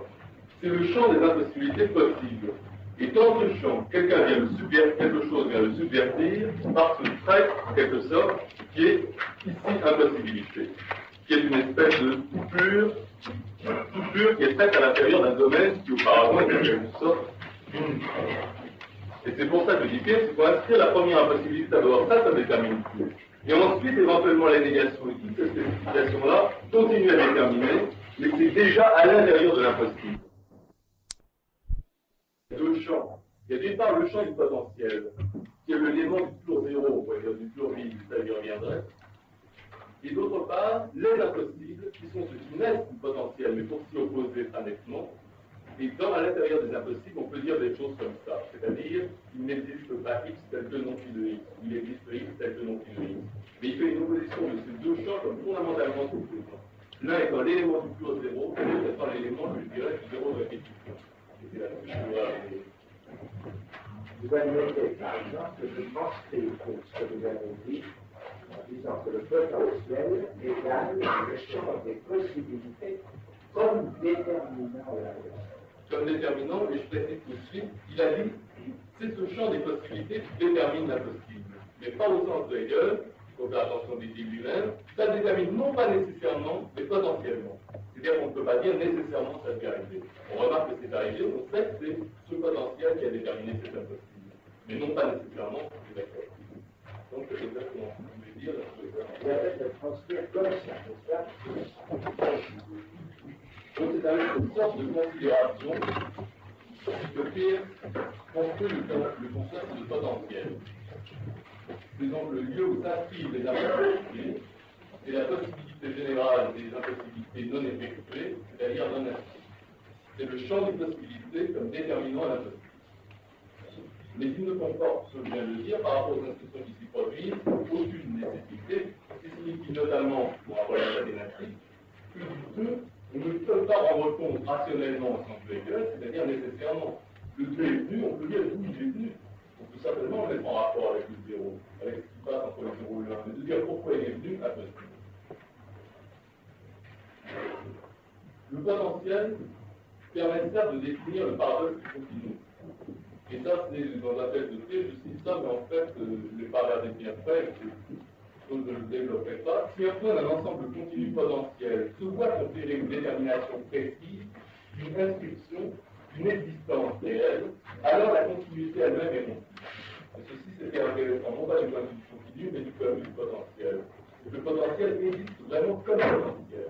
C'est le champ des impossibilités possibles. Et dans ce champ, quelqu'un vient le subvertir, quelque chose vient le subvertir par ce trait, en quelque sorte, qui est ici impossibilité, qui est une espèce de coupure qui est faite à l'intérieur d'un domaine qui auparavant était en quelque sorte unique. Et c'est pour ça que je dis que c'est pour inscrire la première impossibilité d'abord, ça détermine tout. Et ensuite, éventuellement, la négation et toute cette spécification-là continue à déterminer, mais c'est déjà à l'intérieur de l'impossible. Deux champs. Il y a d'une part le champ du potentiel, qui est le l'élément du pur zéro, on pourrait dire du pur vide, ça y reviendrait. Et d'autre part, les impossibles, qui sont ceux qui naissent du potentiel, mais pour s'y opposer très nettement, Et dans à l'intérieur des impossibles, on peut dire des choses comme ça. C'est-à-dire, il n'existe pas X tel que non phi de X. Il existe X tel que non phi de X. Mais il fait une opposition de ces deux champs comme fondamentalement opposants. L'un étant l'élément du plus 0, l'autre étant l'élément, je dirais, du zéro de répétition. Et c'est là-dessus que je dois arriver. Vous admettez, par exemple, que je pensais pour ce que vous avez dit, en disant que le potentiel égale le champ des possibilités comme déterminant la réalité. Comme déterminant, et je précise tout de suite, il a dit, c'est ce champ des possibilités qui détermine la possible. Mais pas au sens de Hegel, il faut faire attention d'ici lui-même, ça détermine non pas nécessairement, mais potentiellement. C'est-à-dire qu'on ne peut pas dire nécessairement ça devait arriver. On remarque que c'est arrivé, on sait que c'est ce potentiel qui a déterminé cet impossible. Mais non pas nécessairement, c'est d'accord. Donc c'est exactement ce que je voulais dire. Il y a peut-être de transcrire comme ça, n'est-ce pas? Donc c'est avec une sorte de considération que Peirce construit le concept de potentiel. C'est donc le lieu où s'inscrivent les impossibilités et la possibilité générale des impossibilités non effectuées, c'est-à-dire non inscrites. C'est le champ des possibilités comme déterminant l'impossible. Mais il ne comporte, ce que je viens de dire, par rapport aux instructions qui s'y produisent, aucune nécessité, ce qui signifie notamment, pour un problème mathématique, que du 2, on ne peut pas rendre compte rationnellement au sens de Hegel, c'est-à-dire nécessairement. Le 2 est venu, on peut dire d'où il est venu. On peut simplement le mettre en rapport avec le 0, avec ce qui passe entre le 0 et le 1, mais de dire pourquoi il est venu, impossible. Le potentiel permet certes de définir le paradoxe continu. Et ça, c'est dans un texte de Frege, je cite ça, mais en fait, je ne l'ai pas regardé bien fait, je ne le développerai pas. Si un point d'un ensemble continu potentiel se voit conférer une détermination précise, une inscription, une existence réelle, alors la continuité elle-même est rompue. Et ceci, c'était intéressant, non pas du point de vue du continu, mais du point de vue du potentiel. Le potentiel existe vraiment comme un potentiel.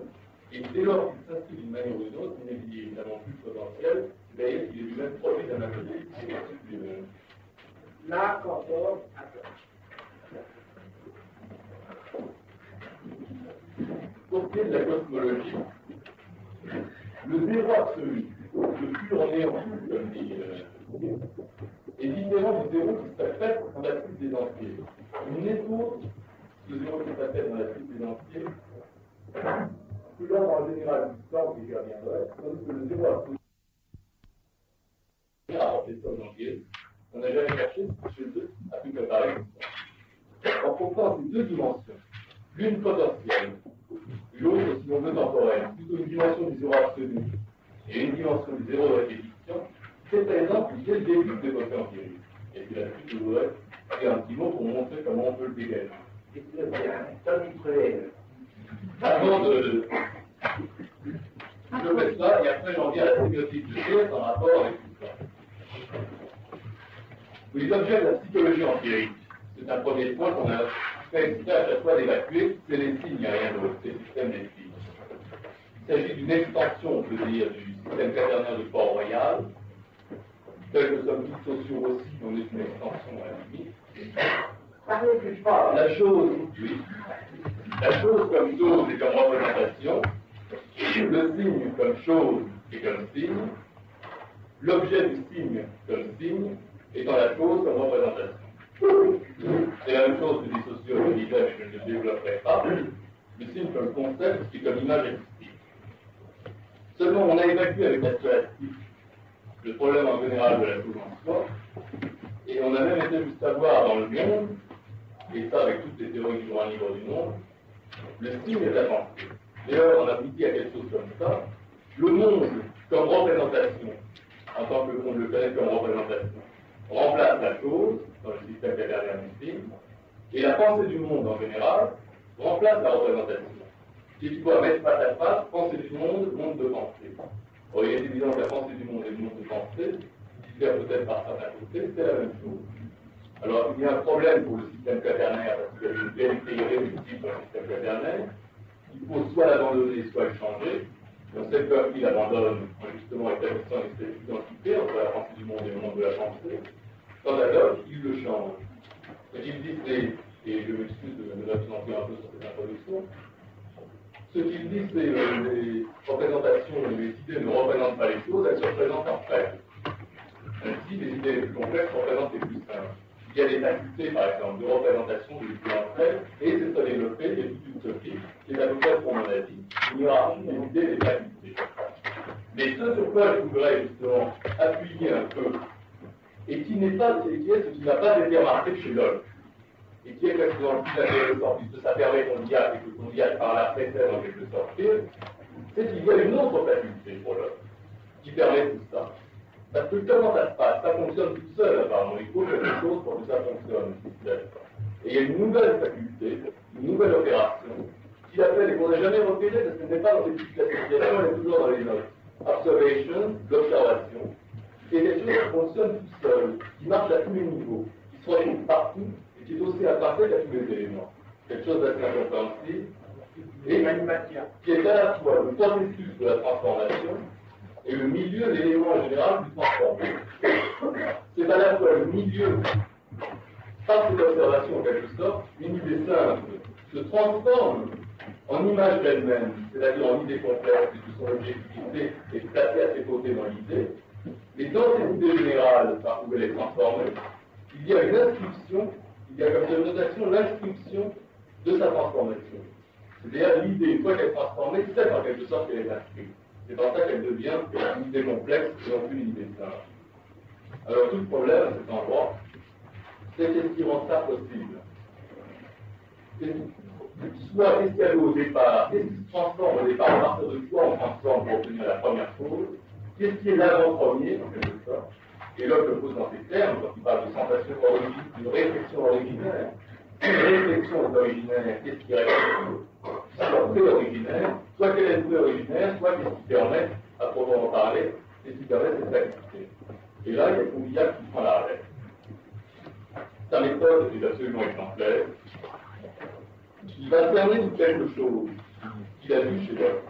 Et dès lors qu'il s'inscrit d'une manière ou d'une autre, il n'est évidemment plus potentiel, c'est-à-dire qu'il est lui-même produit d'un atelier qui est lui-même. Là, quand on... Pour ce qui est de la cosmologie, le zéro absolu, le pur néant, comme dit, est différent du zéro qui s'appelle dans la suite des entiers. Il n'est autre, le zéro qui s'appelle dans la suite des entiers, que l'ordre en général du temps qui reviendrait, tandis que le zéro absolu à apporter ça aux entiers, on n'a jamais cherché chez eux à tout préparer comme ça. En comprenant ces deux dimensions, l'une potentielle, l'autre, si on veut, temporelle, plutôt une dimension du zéro absolu et une dimension du zéro de répétition, c'est par exemple dès le début de l'époque empirique. Et puis là-dessus, je voudrais faire un petit mot pour montrer comment on peut le dégager. Dites-le bien, Tony Truel. Avant de... Je fais ça, et après j'en viens à la sémiotique de Peirce en rapport avec tout ça. Les objets de la psychologie empirique, c'est un premier point qu'on a fait exprès à chaque fois d'évacuer, c'est les signes, il n'y a rien d'autre, c'est le système des signes. Il s'agit d'une extension, on peut dire, du système quaternaire de Port-Royal, tel que sommes tous sociaux aussi, on est une extension à la limite. Parlez plus fort. La chose, oui, la chose comme chose et comme représentation, le signe comme chose et comme signe, l'objet du signe comme signe, étant la chose comme représentation. C'est la même chose que les sociaux le disaient, mais je ne le développerai pas. Le signe comme concept qui est comme image existante. Seulement, on a évacué avec la scolastique le problème en général de la chose en soi, et on a même été jusqu'à voir dans le monde, et ça avec toutes les théories qui sont un livre du monde, le signe est la pensée. D'ailleurs, on a abouti à quelque chose comme ça, le monde comme représentation, en tant que monde le connaît comme représentation, remplace la chose dans le système quaternaire du signe, et la pensée du monde en général remplace la représentation. Si tu dois mettre face à face, pensée du monde, monde de pensée. Or, il est évident que la pensée du monde et le monde de pensée, qui diffèrent peut-être par certains côtés, c'est la même chose. Alors, il y a un problème pour le système quaternaire, parce qu'il y a une vérité irréductible dans le système quaternaire. Il faut soit l'abandonner, soit le changer. Et on sait que il abandonne en justement établissant une identité entre la pensée du monde et le monde de la pensée. Dans la logique, il le change. Ce qu'il dit, c'est, et je m'excuse de m'absenter un peu sur cette introduction, Ce qu'il dit, c'est que les représentations, les idées ne représentent pas les choses, elles se représentent en fait. Ainsi, les idées les plus complexes représentent les plus simples. Il y a des facultés, par exemple, de représentation des idées entre elles, et c'est ça développé, il y a toute une utopie, qui est à peu près, pour mon avis, une hiérarchie des idées et des facultés. Mais ce sur quoi je voudrais justement appuyer un peu, et qui n'est pas, et qui est ce qui n'a pas été remarqué chez Locke, et qui est quelque chose dans le plus intéressant, puisque ça permet qu'on dialogue et que qu'on dialogue par la précède en quelque sorte, c'est qu'il y a une autre faculté pour Locke, qui permet tout ça. Parce que comment ça se passe? Ça fonctionne tout seul, apparemment. Il faut quelque chose pour que ça fonctionne tout seul. Et il y a une nouvelle faculté, une nouvelle opération, qu'il appelle, et qu'on n'a jamais repéré, parce que ce n'est pas dans les petites classifications, elle est toujours dans les notes. Observation, l'observation, qui est quelque chose qui fonctionne tout seul, qui marche à tous les niveaux, qui se retrouve partout, et qui est aussi imparfait à tous les éléments. Quelque chose d'assez incompréhensible, et qui est à la fois le processus de la transformation, et le milieu, l'élément général du transformé. C'est à la fois le milieu, par cette observation en quelque sorte, une idée simple se transforme en image d'elle-même, c'est-à-dire en idée complexe, puisque son objectivité est placée à ses côtés dans l'idée. Mais dans cette idée générale, par où elle est transformée, il y a une inscription, il y a comme notation l'inscription de sa transformation. C'est-à-dire l'idée, une fois qu'elle est transformée, c'est en quelque sorte qu'elle est inscrite. C'est dans ça qu'elle devient une idée complexe et non plus une idée simple. Alors tout le problème à cet endroit, c'est qu'est-ce qui rend ça possible? Soit qu'est-ce qu'il y avait au départ, qu'est-ce qui se transforme au départ, à partir de quoi on transforme pour obtenir la première chose, qu'est-ce qui est l'avant-premier, en quelque sorte, et Locke le pose dans ces termes, quand il parle de sensation originaire, d'une réflexion originaire. Une réflexion originaire, qu'est-ce qui reste? Soit pré-originaire, soit quel est le pré-originaire, soit qu'est-ce qui permet, à proprement parler, qu'est-ce qui permet cette faculté. Et là, il y a Condillac qui prend la relève. Sa méthode est absolument exemplaire. Il va cerner de quelque chose qu'il a vu chez Locke,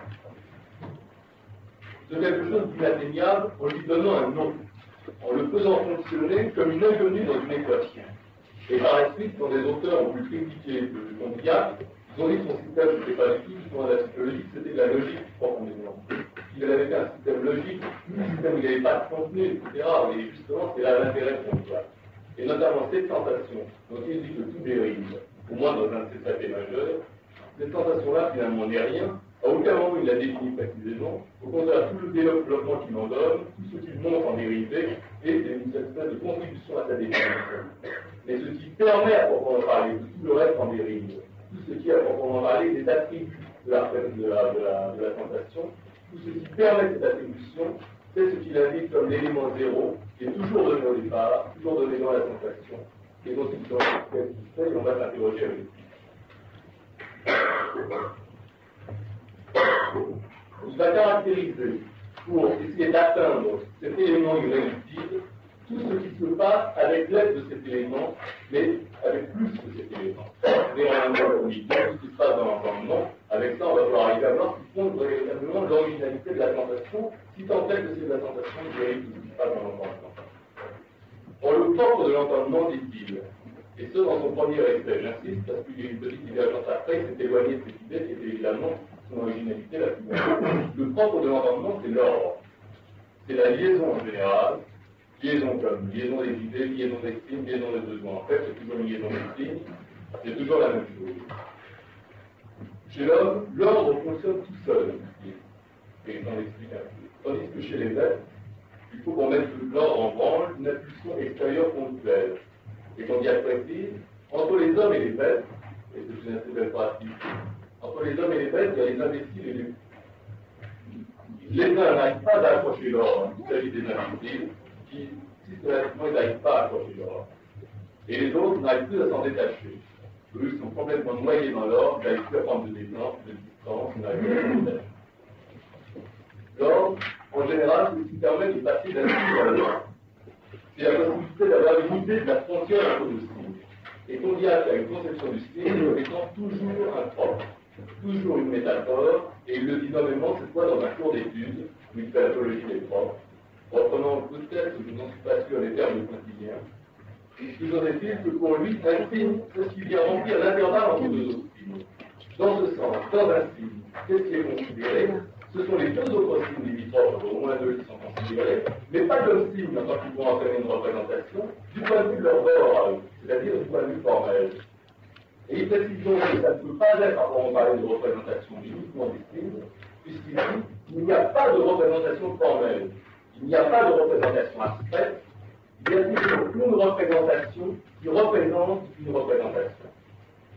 de quelque chose d'inatteignable en lui donnant un nom, en le faisant fonctionner comme une inconnue dans une équation. Et par la suite, quand des auteurs ont pu critiquer Condillac, ils ont dit que son système n'était pas du tout justement de la psychologie, c'était de la logique profondément. Il avait fait un système logique, un système où il n'y avait pas de contenu, etc. Et justement, c'est là l'intérêt de Condillac. Et notamment cette sensation, dont il dit que tout dérive, au moins dans un de ses traités majeurs, cette sensation-là, finalement, n'est rien. À aucun moment il la définit précisément. Au contraire, tout le développement qu'il en donne, tout ce qu'il montre en dérivé, est une espèce de contribution à sa définition. Mais ce qui permet à proprement parler de tout le reste en dérive, tout ce qui à proprement parler des attributs de la sensation, tout ce qui permet cette attribution, c'est ce qu'il indique comme l'élément zéro, qui est toujours donné au départ, toujours donné dans la sensation, et dont il fait, et on va s'interroger avec lui. Il va caractériser, pour essayer d'atteindre cet élément irréductible, tout ce qui se passe avec l'aide de cet élément, mais avec plus que cet élément. C'est-à-dire un moment cognitif, tout ce qui se passe dans l'entendement, avec ça on va pouvoir arriver à voir ce qui compte véritablement l'originalité de la sensation, si tant est que c'est de la sensation qui dérive tout ce qui se passe dans l'entendement. Or, le propre de l'entendement, dit-il, et ce dans son premier essai, j'insiste, parce qu'il y a une petite divergence après, il s'est éloigné de cette idée qui était évidemment son originalité la plus grande. Le propre de l'entendement, c'est l'ordre. C'est la liaison en général, liaison comme liaison des idées, liaison des signes, liaison des besoins. En fait, c'est toujours une liaison des signes, c'est toujours la même chose. Chez l'homme, l'ordre fonctionne tout seul, et j'en explique un peu. Tandis que chez les êtres, il faut qu'on mette l'ordre en branle, une impulsion extérieure ponctuelle. Et qu'on y a précis, entre les hommes et les bêtes, et c'est une assez belle pratique, entre les hommes et les bêtes, il y a les imbéciles et les fous. Les uns n'arrivent pas à accrocher l'ordre, il s'agit des imbéciles, qui systématiquement ils n'arrivent pas à accrocher l'ordre. Et les autres n'arrivent plus à s'en détacher. Eux, ils sont complètement noyés dans l'ordre, ils n'arrivent plus à prendre de distance, ils n'arrivent plus à s'en détacher. L'ordre, en général, c'est ce qui permet de passer d'un style à l'autre. C'est la possibilité d'avoir une idée de la frontière entre deux signes. Et Condillac a une conception du signe comme étant toujours un propre, toujours une métaphore, et il le dit nommément cette fois dans un cours d'études, où il fait la théologie des propres, reprenant peut-être, je n'en suis pas sûr, les termes du quotidien. Toujours est-il que pour lui, un signe, c'est ce qui vient remplir l'intervalle entre deux autres signes. Dans ce sens, dans un signe, qu'est-ce qui est considéré? Ce sont les deux autres signes limitrophes, au moins deux qui sont considérés, mais pas comme signes en tant qu'ils vont entraîner une représentation, du point de vue de leur bord à eux, c'est-à-dire du point de vue formel. Et il précise donc que ça ne peut pas être, quand on parle de représentation uniquement des signes, puisqu'il dit qu'il n'y a pas de représentation formelle, il n'y a pas de représentation abstraite, il y a toujours une représentation qui représente une représentation.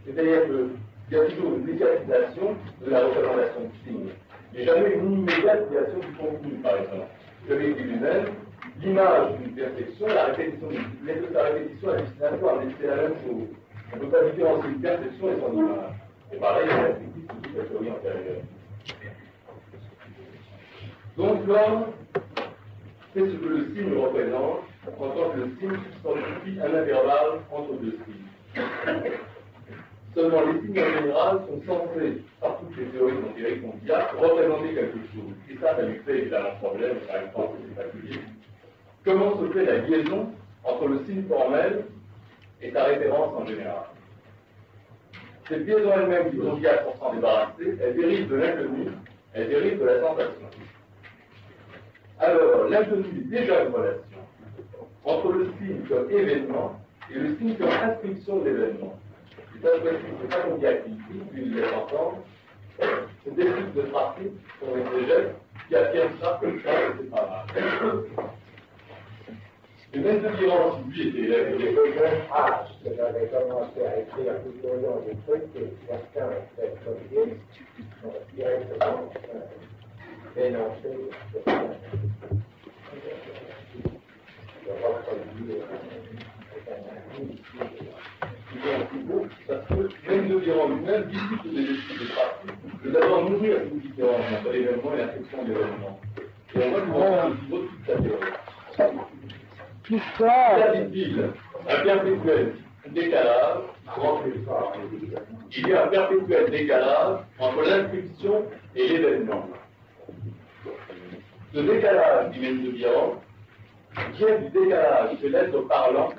C'est-à-dire qu'il y a toujours une médiatisation de la représentation du signe, mais jamais une immédiatisation du contenu, par exemple. Je l'ai dit lui-même, l'image d'une perception, la répétition de sa répétition à destination, c'est la même chose. On ne peut pas différencier une perception et son image. Et pareil, il y a toute la théorie antérieure. Donc là, c'est ce que le signe représente, en tant que le signe substantifie un intervalle entre deux signes. Seulement les signes en général sont censés, par toutes les théories empiriques qu'on dit là, représenter quelque chose. Et ça lui fait évidemment problème, par exemple, c'est particulier. Comment se fait la liaison entre le signe formel et sa référence en général? Cette liaison elle-même, qui sont liées pour s'en débarrasser, elle dérive de l'inconnu, elle dérive de la sensation. Alors, l'inconnu est déjà une relation entre le signe comme événement et le signe comme inscription de l'événement. Et ça, c'est pas qu'on dit activité, puis il laisse entendre. C'est des types de pratiques, sont des gestes qui affirment ça comme ça, et c'est pas grave. Et même de Guirand, si lui était élève, il est que j'avais commencé à écrire tout au long des trucs que certains étaient copiés, donc directement dénoncé de reproduire parce que même de Guirand lui-même discute des esprits de pratique. De d'abord nourrir une différence entre l'événement et l'inscription de l'événement. Et on voit qu'il va le niveau de toute sa théorie. Pourquoi? Dit-il, un perpétuel décalage, il y a un perpétuel décalage entre l'inscription et l'événement. Ce décalage, dit M. Guirand, vient du décalage de l'être parlant,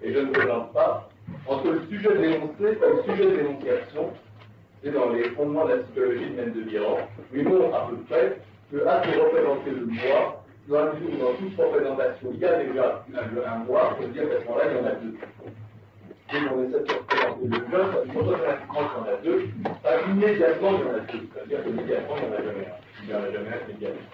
et je ne présente pas, entre le sujet dénoncé et le sujet de dénonciation. C'est dans les fondements de la psychologie de M. Guirand, où il montre à peu près que à se représenter le moi, dans toute représentation, il y a déjà un moi, on peut dire qu'à ce moment-là, il y en a deux. Et on essaie de représenter le moi, ça dit automatiquement qu'il y en a deux, ça immédiatement il y en a deux. C'est-à-dire qu'immédiatement, il n'y en a jamais un. Il n'y en a jamais un immédiatement.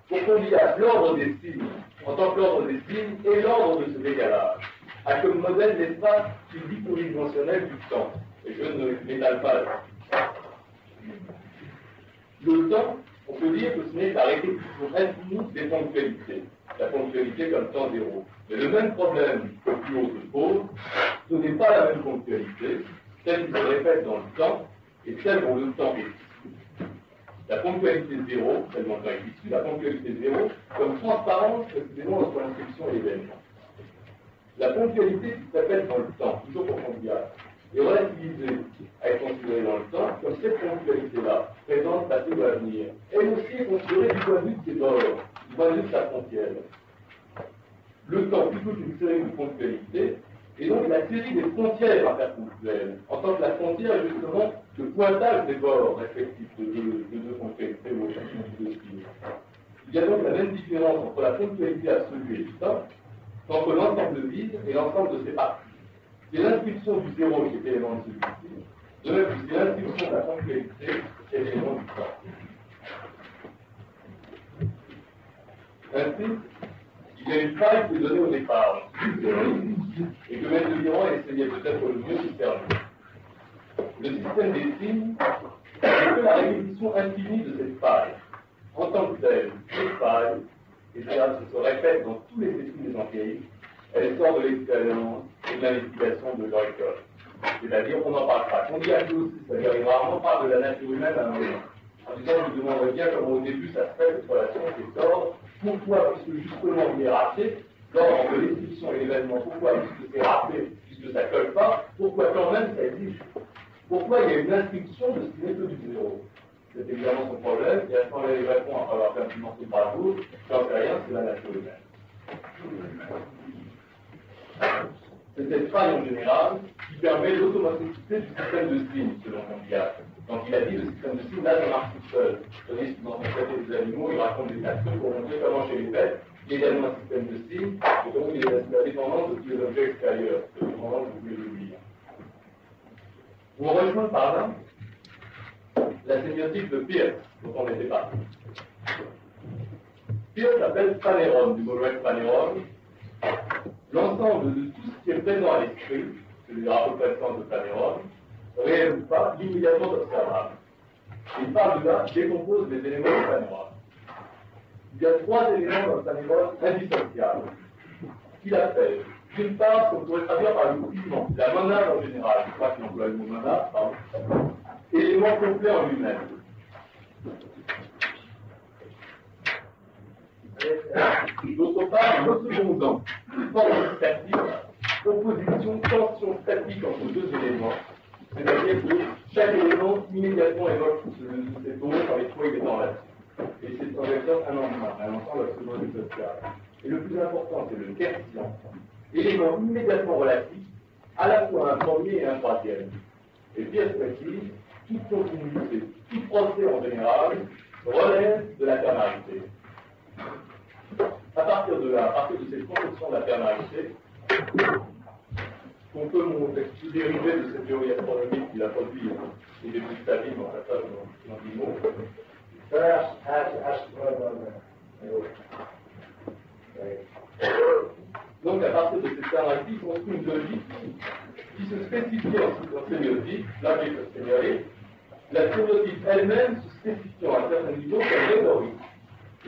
Pour qu'on y a l'ordre des signes, en tant que l'ordre des signes et l'ordre de ce décalage, a comme modèle l'espace physico-dimensionnel du temps. Et je ne m'étale pas là. Le temps, on peut dire que ce n'est la répétition infinie des ponctualités. La ponctualité comme temps zéro. Mais le même problème que plus haut se pose, ce n'est pas la même ponctualité, celle qui se répète dans le temps et celle dont le temps est issu. La ponctualité zéro, celle dont le temps est issu, la ponctualité zéro comme transparence précisément entre l'inscription et l'événement. La ponctualité qui s'appelle dans le temps, toujours pour qu'on y a, est relativisée à être considérée dans le temps comme cette ponctualité-là, présente, passée ou à venir. Elle aussi est considérée du point de vue de ses bords, du point de vue de sa frontière. Le temps plutôt qu'une série de ponctualités, et donc la série des frontières à faire ponctuelles, en tant que la frontière est justement le pointage des bords respectifs de deux ponctualités ou de deux signes. Il y a donc la même différence entre la ponctualité absolue et du temps, qu'entre l'ensemble vide et l'ensemble de ses parties. C'est l'inscription du zéro qui est l'élément de celui-ci, de même que c'est l'inscription de la ponctualité qui est l'élément du temps. Ainsi, il y a une faille qui est donnée au départ, et que M. Guirand essayait peut-être le mieux de faire. Le système des signes n'est que la répétition infinie de cette faille. En tant que telle, cette faille, et ça se répète dans tous les esprits des empiriques, elle sort de l'expérience et de l'investigation de leur école. C'est-à-dire qu'on n'en parle pas. On dit à tous, c'est-à-dire qu'il rarement parle de la nature humaine à un moment. En disant, je me demanderais bien comment au début ça se fait, cette relation, cet ordre. Pourquoi, puisque justement il est raté, l'ordre de l'inscription et l'événement, pourquoi, puisque c'est raté, puisque ça ne colle pas, pourquoi quand même ça existe? Pourquoi il y a une inscription de ce qui n'est que du zéro? C'est évidemment son problème, et à ce moment-là, il répond après avoir fait un petit morceau par jour, j'en sais rien, c'est la nature humaine. C'est cette faille en général permet l'automaticité du système de signes, selon Condillac. Donc il a dit le système de signes, là, ça marche tout seul. Tandis que dans son traité des animaux, il raconte des tas de trucs pour montrer comment chez les bêtes, il y a également un système de signes, et donc il est la dépendance de tous les objets extérieurs, la dépendance de tous les oubliés. Vous rejoignez par là la sémiotique de Peirce, dont on était parti. Peirce s'appelle phanéron, du mot grec phanéron, l'ensemble de tout ce qui est présent à l'esprit, c'est-à-dire à peu près le sens de phanéron, réel ou pas, immédiatement observable. Il parle de là, décompose les éléments de phanéron. Il y a trois éléments dans le phanéron indissociables, qu'il appelle, d'une part, ce qu'on pourrait traduire par le pigment, la monade en général, je crois qu'il emploie le mot monade, pardon, élément complet en lui-même. D'autre part, le second dent, forme statique, opposition, tension statique entre deux éléments, c'est-à-dire que chaque élément immédiatement évoque cet autre avec quoi il est en relation. Et c'est en vecteur un ensemble absolument indissociable. Et le plus important, c'est le tertian, élément immédiatement relatif, à la fois un premier et un troisième. Et Peirce précise, toute continuité, tout procès en général, relève de la ternarité. À partir de là, à partir de cette conception de la ternarité, qu'on peut dériver de cette théorie astronomique qu'il a produit au début de sa vie dans sa page dans 10 mots. First astronomer. Donc à partir de cette ternarité, il construit une logique qui se spécifie en sémiotique, l'objet de sémiotique, la sémiotique elle-même se spécifiant à un certain niveau comme rhétorique.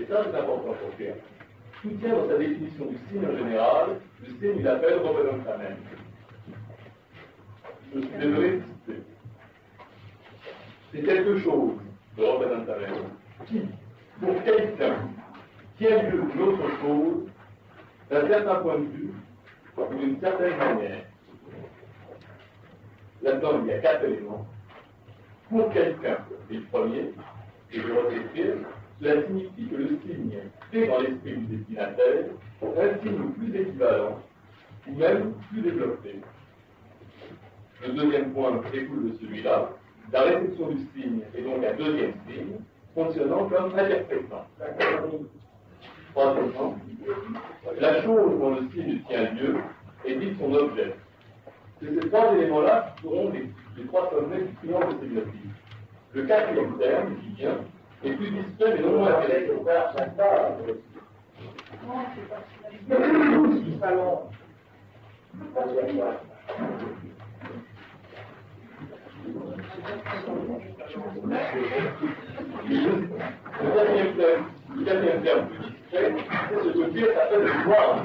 Et ça, c'est important pour faire. Tout tient dans sa définition du signe en général, le signe il appelle Robenontamen. Je suis désolé de citer. C'est quelque chose de Robenontamen qui, pour quelqu'un qui a lieu d'une autre chose, d'un certain point de vue, ou d'une certaine manière. Là-dedans, il y a 4 éléments. Pour quelqu'un, et le premier, et je vais l'écrire, cela signifie que le signe fait dans l'esprit du destinataire un signe plus équivalent, ou même plus développé. Le deuxième point découle de celui-là. La réception du signe est donc un deuxième signe, fonctionnant comme interprétant. Troisièmement, la chose dont le signe tient lieu est dite son objet. C'est ces trois éléments-là qui seront les trois sommets du triangle sémiotique. Le quatrième terme, qui vient, est plus discret mais non moins intéressant. Le quatrième terme plus discret, c'est ce que Peirce appelle le ground.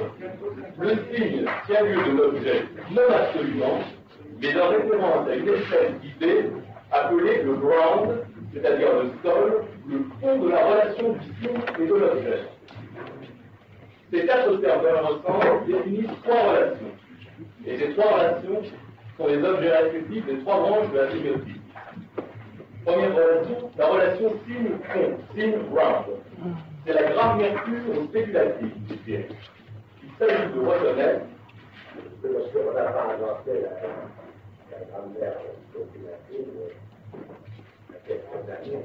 Le signe tient lieu de l'objet, non absolument, mais en référence à une espèce d'idée appelée le ground, c'est-à-dire le sol, le fond de la relation du signe et de l'objet. Ces 4 termes d'un ensemble définissent 3 relations. Et ces 3 relations sont les objets respectifs des 3 branches de la sémiotique. Première relation, la relation signe-fond, signe-ground. C'est la grave mercure spéculative, je dirais. Il s'agit de reconnaître, parce qu'on n'a pas inventé la grammaire spéculative il y a quelques années,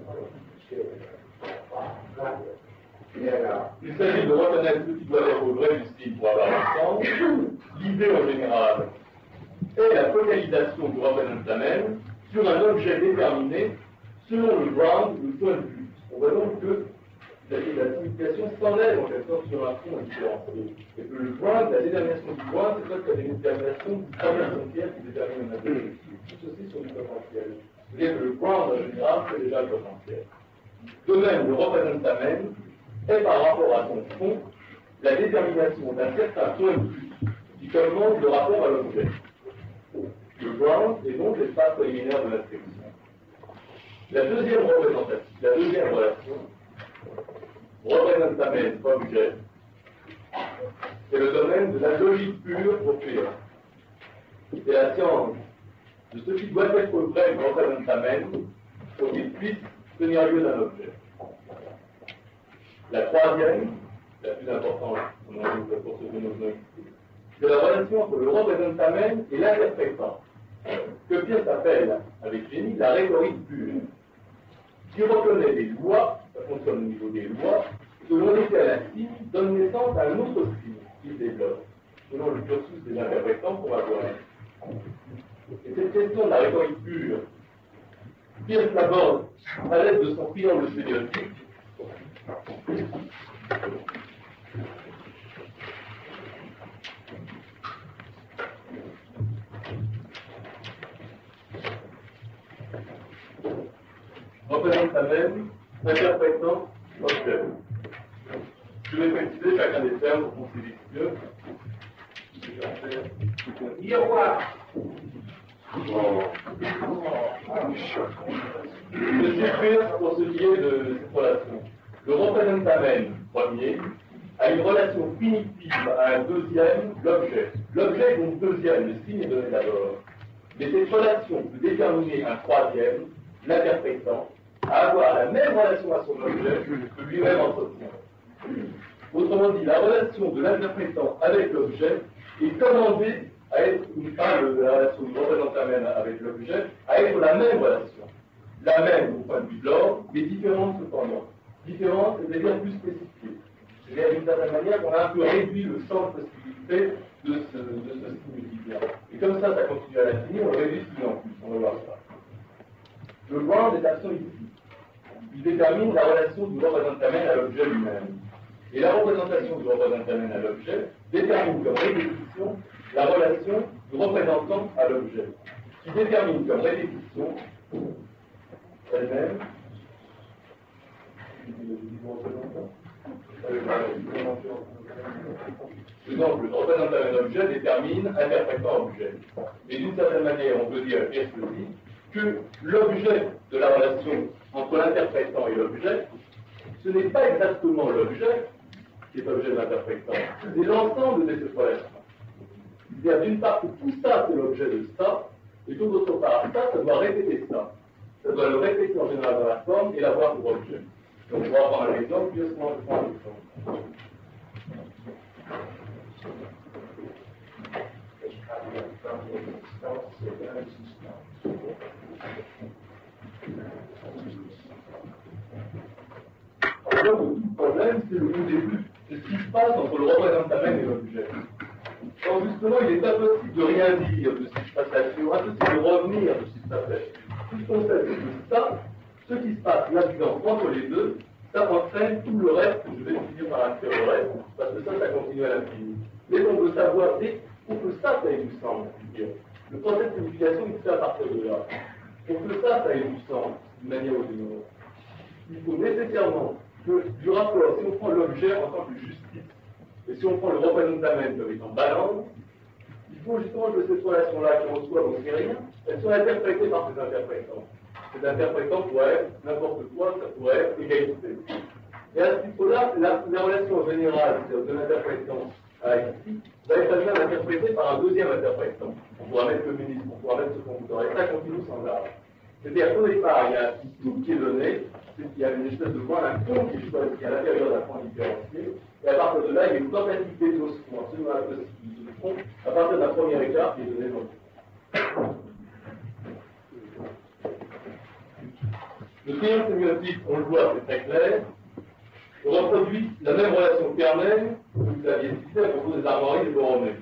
il s'agit de reconnaître ce qui doit être au vrai du signe pour avoir un sens, l'idée en général, et la focalisation du Robenontamen sur un objet déterminé selon le ground ou le point de vue. On voit donc que la signification s'enlève en quelque sorte sur un fond différencié. Et que le ground, la détermination du ground, c'est presque la détermination du premier potentiel qui détermine un objet. Tout ceci sur du potentiel. C'est-à-dire que le ground en général, c'est déjà le potentiel. De même, le Robenontamen est par rapport à son fond la détermination d'un certain point de vue qui commande le rapport à l'objet. Le ground est donc l'espace préliminaire de l'inscription. La deuxième représentation, la deuxième relation, Robenontamen-objet, c'est le domaine de la logique pure pour Peirce. C'est la science de ce qui doit être vrai du Robenontamen pour qu'il puisse tenir lieu d'un objet. La troisième, la plus importante, pour ce que nous venons ici, c'est la relation entre le Robenontamen et l'interprétant. que Peirce appelle, avec génie, la rhétorique pure, qui reconnaît des lois, ça fonctionne au niveau des lois, selon lesquelles un signe donne naissance à un autre signe qui se développe, selon le cursus des interprétants qu'on va voir. Et cette question de la rhétorique pure, Peirce l'aborde à l'aide de son triangle stéréotype. Représente la même, interprétant, objet. Je vais préciser chacun des termes pour qu'on s'y mieux. Miroir. Je suis Peirce pour ce qui est de cette relation. Le représentamen premier a une relation finitive à un deuxième, l'objet. L'objet est donc deuxième, le signe est donné d'abord. Mais cette relation peut déterminer un troisième, l'interprétant, à avoir la même relation à son objet que lui-même entretient. Autrement dit, la relation de l'interprétant avec l'objet est commandée à être, la relation du représentamen avec l'objet, à être la même relation. La même au point de vue de l'ordre, mais différente cependant. Différente, c'est-à-dire plus spécifiée. C'est-à-dire d'une certaine manière qu'on a un peu réduit le champ de possibilité de ce signe multipliant. Et comme ça continue à l'infini, on le réduit de plus en plus, on va voir ça. Le ground est absent ici. Il détermine la relation du représentamen à l'objet lui-même. Et la représentation du représentamen à l'objet détermine comme répétition la relation du représentant à l'objet, qui détermine comme répétition elle-même donc, le représentamen objet détermine interprétant objet. Et d'une certaine manière, on peut dire, Peirce le dit, que l'objet de la relation entre l'interprétant et l'objet, ce n'est pas exactement l'objet qui est objet de l'interprétant, c'est l'ensemble de cette relation. C'est-à-dire, d'une part, que tout ça, c'est l'objet de ça, et d'autre part, ça doit répéter ça. Ça doit le répéter en général dans la forme et l'avoir pour objet. Donc, on va prendre un exemple, puis on va prendre un exemple. Alors, tout le problème, c'est le début. C'est ce qui se passe entre le représentamen et l'objet. Donc, justement, il est impossible de rien dire de ce qui se passe là-dessus, impossible de revenir de ce qui se passe là-dessus. Puisqu'on sait que ça, ce qui se passe là-dedans, entre les deux, ça entraîne tout le reste, je vais finir par inscrire le reste, parce que ça continue à l'infini. Mais on veut savoir, pour que ça ait du sens, le processus de signification, il se fait à partir de là. Pour que ça ait du sens, d'une manière ou d'une autre, il faut nécessairement que, du rapport, si on prend l'objet en tant que justice, et si on prend le représentamen comme étant balance, il faut justement que cette relation-là, qui reçoit vos rien, elle soit interprétée par ces interprétants. Ces interprétants pourraient être n'importe quoi, ça pourrait être égalité. Et à ce titre-là, la relation générale de l'interprétant à ici va être elle-même interprétée par un deuxième interprétant. On pourra mettre le ministre, on pourra mettre ce qu'on voudra, et ça continue sans arrêt. C'est-à-dire qu'au départ, il y a un tout qui est donné, c'est qu'il y a une espèce de point, un point qui est choisi à l'intérieur d'un point différencié, et à partir de là, il y a une tentative d'exhaustion absolument impossible de fond, à partir d'un premier écart qui est donné dans le Le triangle sémiotique, on le voit, c'est très clair, reproduit la même relation kernel que vous aviez cité à propos des armoiries des Borromée.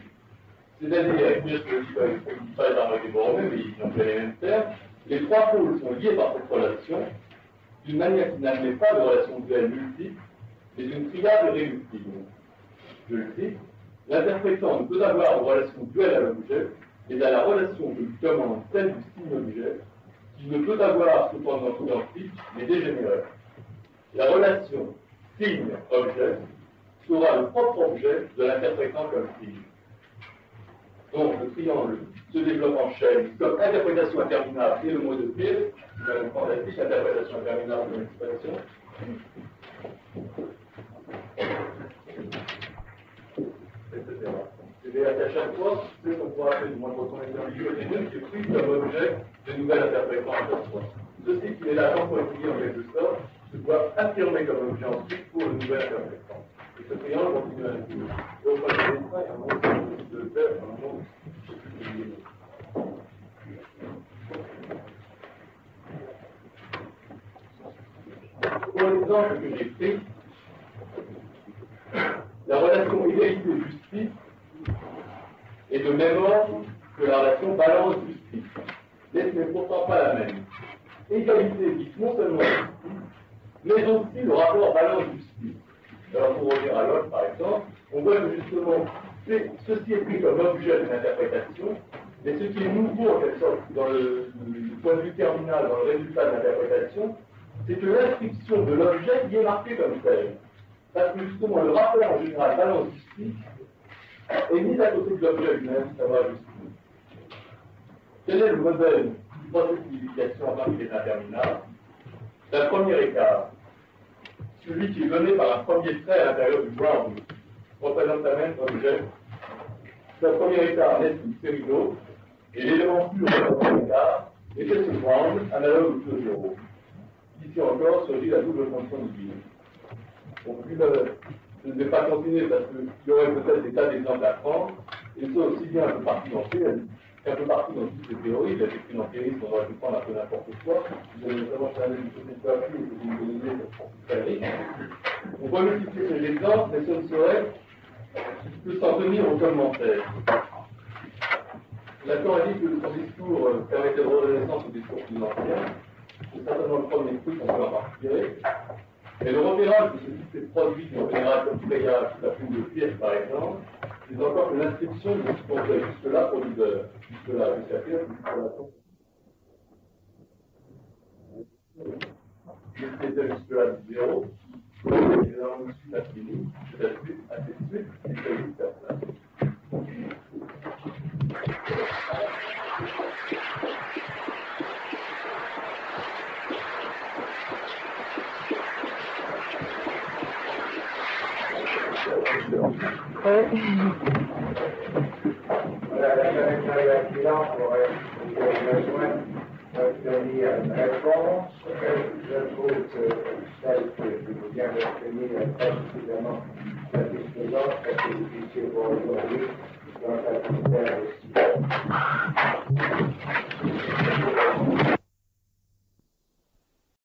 C'est-à-dire, avec Peirce, je ne dis pas les armoiries des Borromée, mais ils ont fait les mêmes termes, les trois pôles sont liés par cette relation, d'une manière qui n'admet pas de relation duelle multiple, mais d'une triade réductible. Je le cite, l'interprétant ne peut avoir une relation duelle à l'objet, mais à la relation que lui commande celle du signe-objet, qui ne peut avoir cependant identique, mais dégénéré. La relation signe-objet sera le propre objet de l'interprétant comme signe. Donc le triangle se développe en chaîne comme interprétation interminable et le mot de Peirce, qui va nous prendre la fiche interprétation interminable de l'expression. Etc. C'est-à-dire qu'à chaque fois, c'est ce qu'on pourra appeler, du moins quand on est ambiguë, qui est pris comme objet de nouvelles interprétants à chaque fois. Ceci qui est là pour étudier en quelque sorte, se doit affirmer comme objet ensuite pour le nouvel interprétant. Et ce triangle continue à l'étudier. Donc, on a des traits, un mot de faire, un mot pour l'exemple que j'ai pris, la relation égalité-justice est de même ordre que la relation balance-justice, mais ce n'est pourtant pas la même. Égalité dit non seulement justice, mais aussi le rapport balance-justice. Alors pour revenir à l'autre, par exemple, on voit que justement, ceci est pris comme objet d'une interprétation, mais ce qui est nouveau en quelque sorte dans le point de vue terminal, dans le résultat de l'interprétation, c'est que l'inscription de l'objet y est marquée comme tel. Parce que justement, le rapport en général balance-justice est mis à côté de l'objet lui-même, savoir justice. Quel est le modèle du processus d'éducation en tant qu'il est interminable? C'est un premier écart. Celui qui est donné par un premier trait à l'intérieur du ground représente la même objet. C'est un premier écart n'est qu'une série d'autres, et l'élément pur de cet écart était ce ground analogue au 0. Ici encore surgit la double fonction du biais. Donc, je ne vais pas continuer parce qu'il y aurait peut-être des tas d'exemples à prendre, et ça aussi bien un peu partout dans qu'un peu partout dans toutes les théories. La techno-empirique, on aurait pu prendre un peu n'importe quoi. Vous avez notamment fait un de et vous me donnez pour on peut multiplier ces exemples, mais ce ne serait que s'en tenir au commentaire. Lacan a dit que son discours permettait de redonner naissance au discours plus ancien. C'est certainement le premier truc qu'on peut en tirer. Et le repérage de ce qui s'est produit en général comme playage sous la plume de pièce par exemple, c'est encore que l'inscription de ce qu'on fait jusque-là producteur, jusque-là, jusqu'à pièce, jusque-là du 0, et là on suit la finie, c'est la suite, ainsi de suite, il s'agit de faire ça. Voilà, la commission silence aurait besoin d'obtenir une réponse. Je trouve que celle que je viens d'obtenir est pas suffisamment satisfaisante parce que c'est difficile pour aujourd'hui dans sa critère aussi.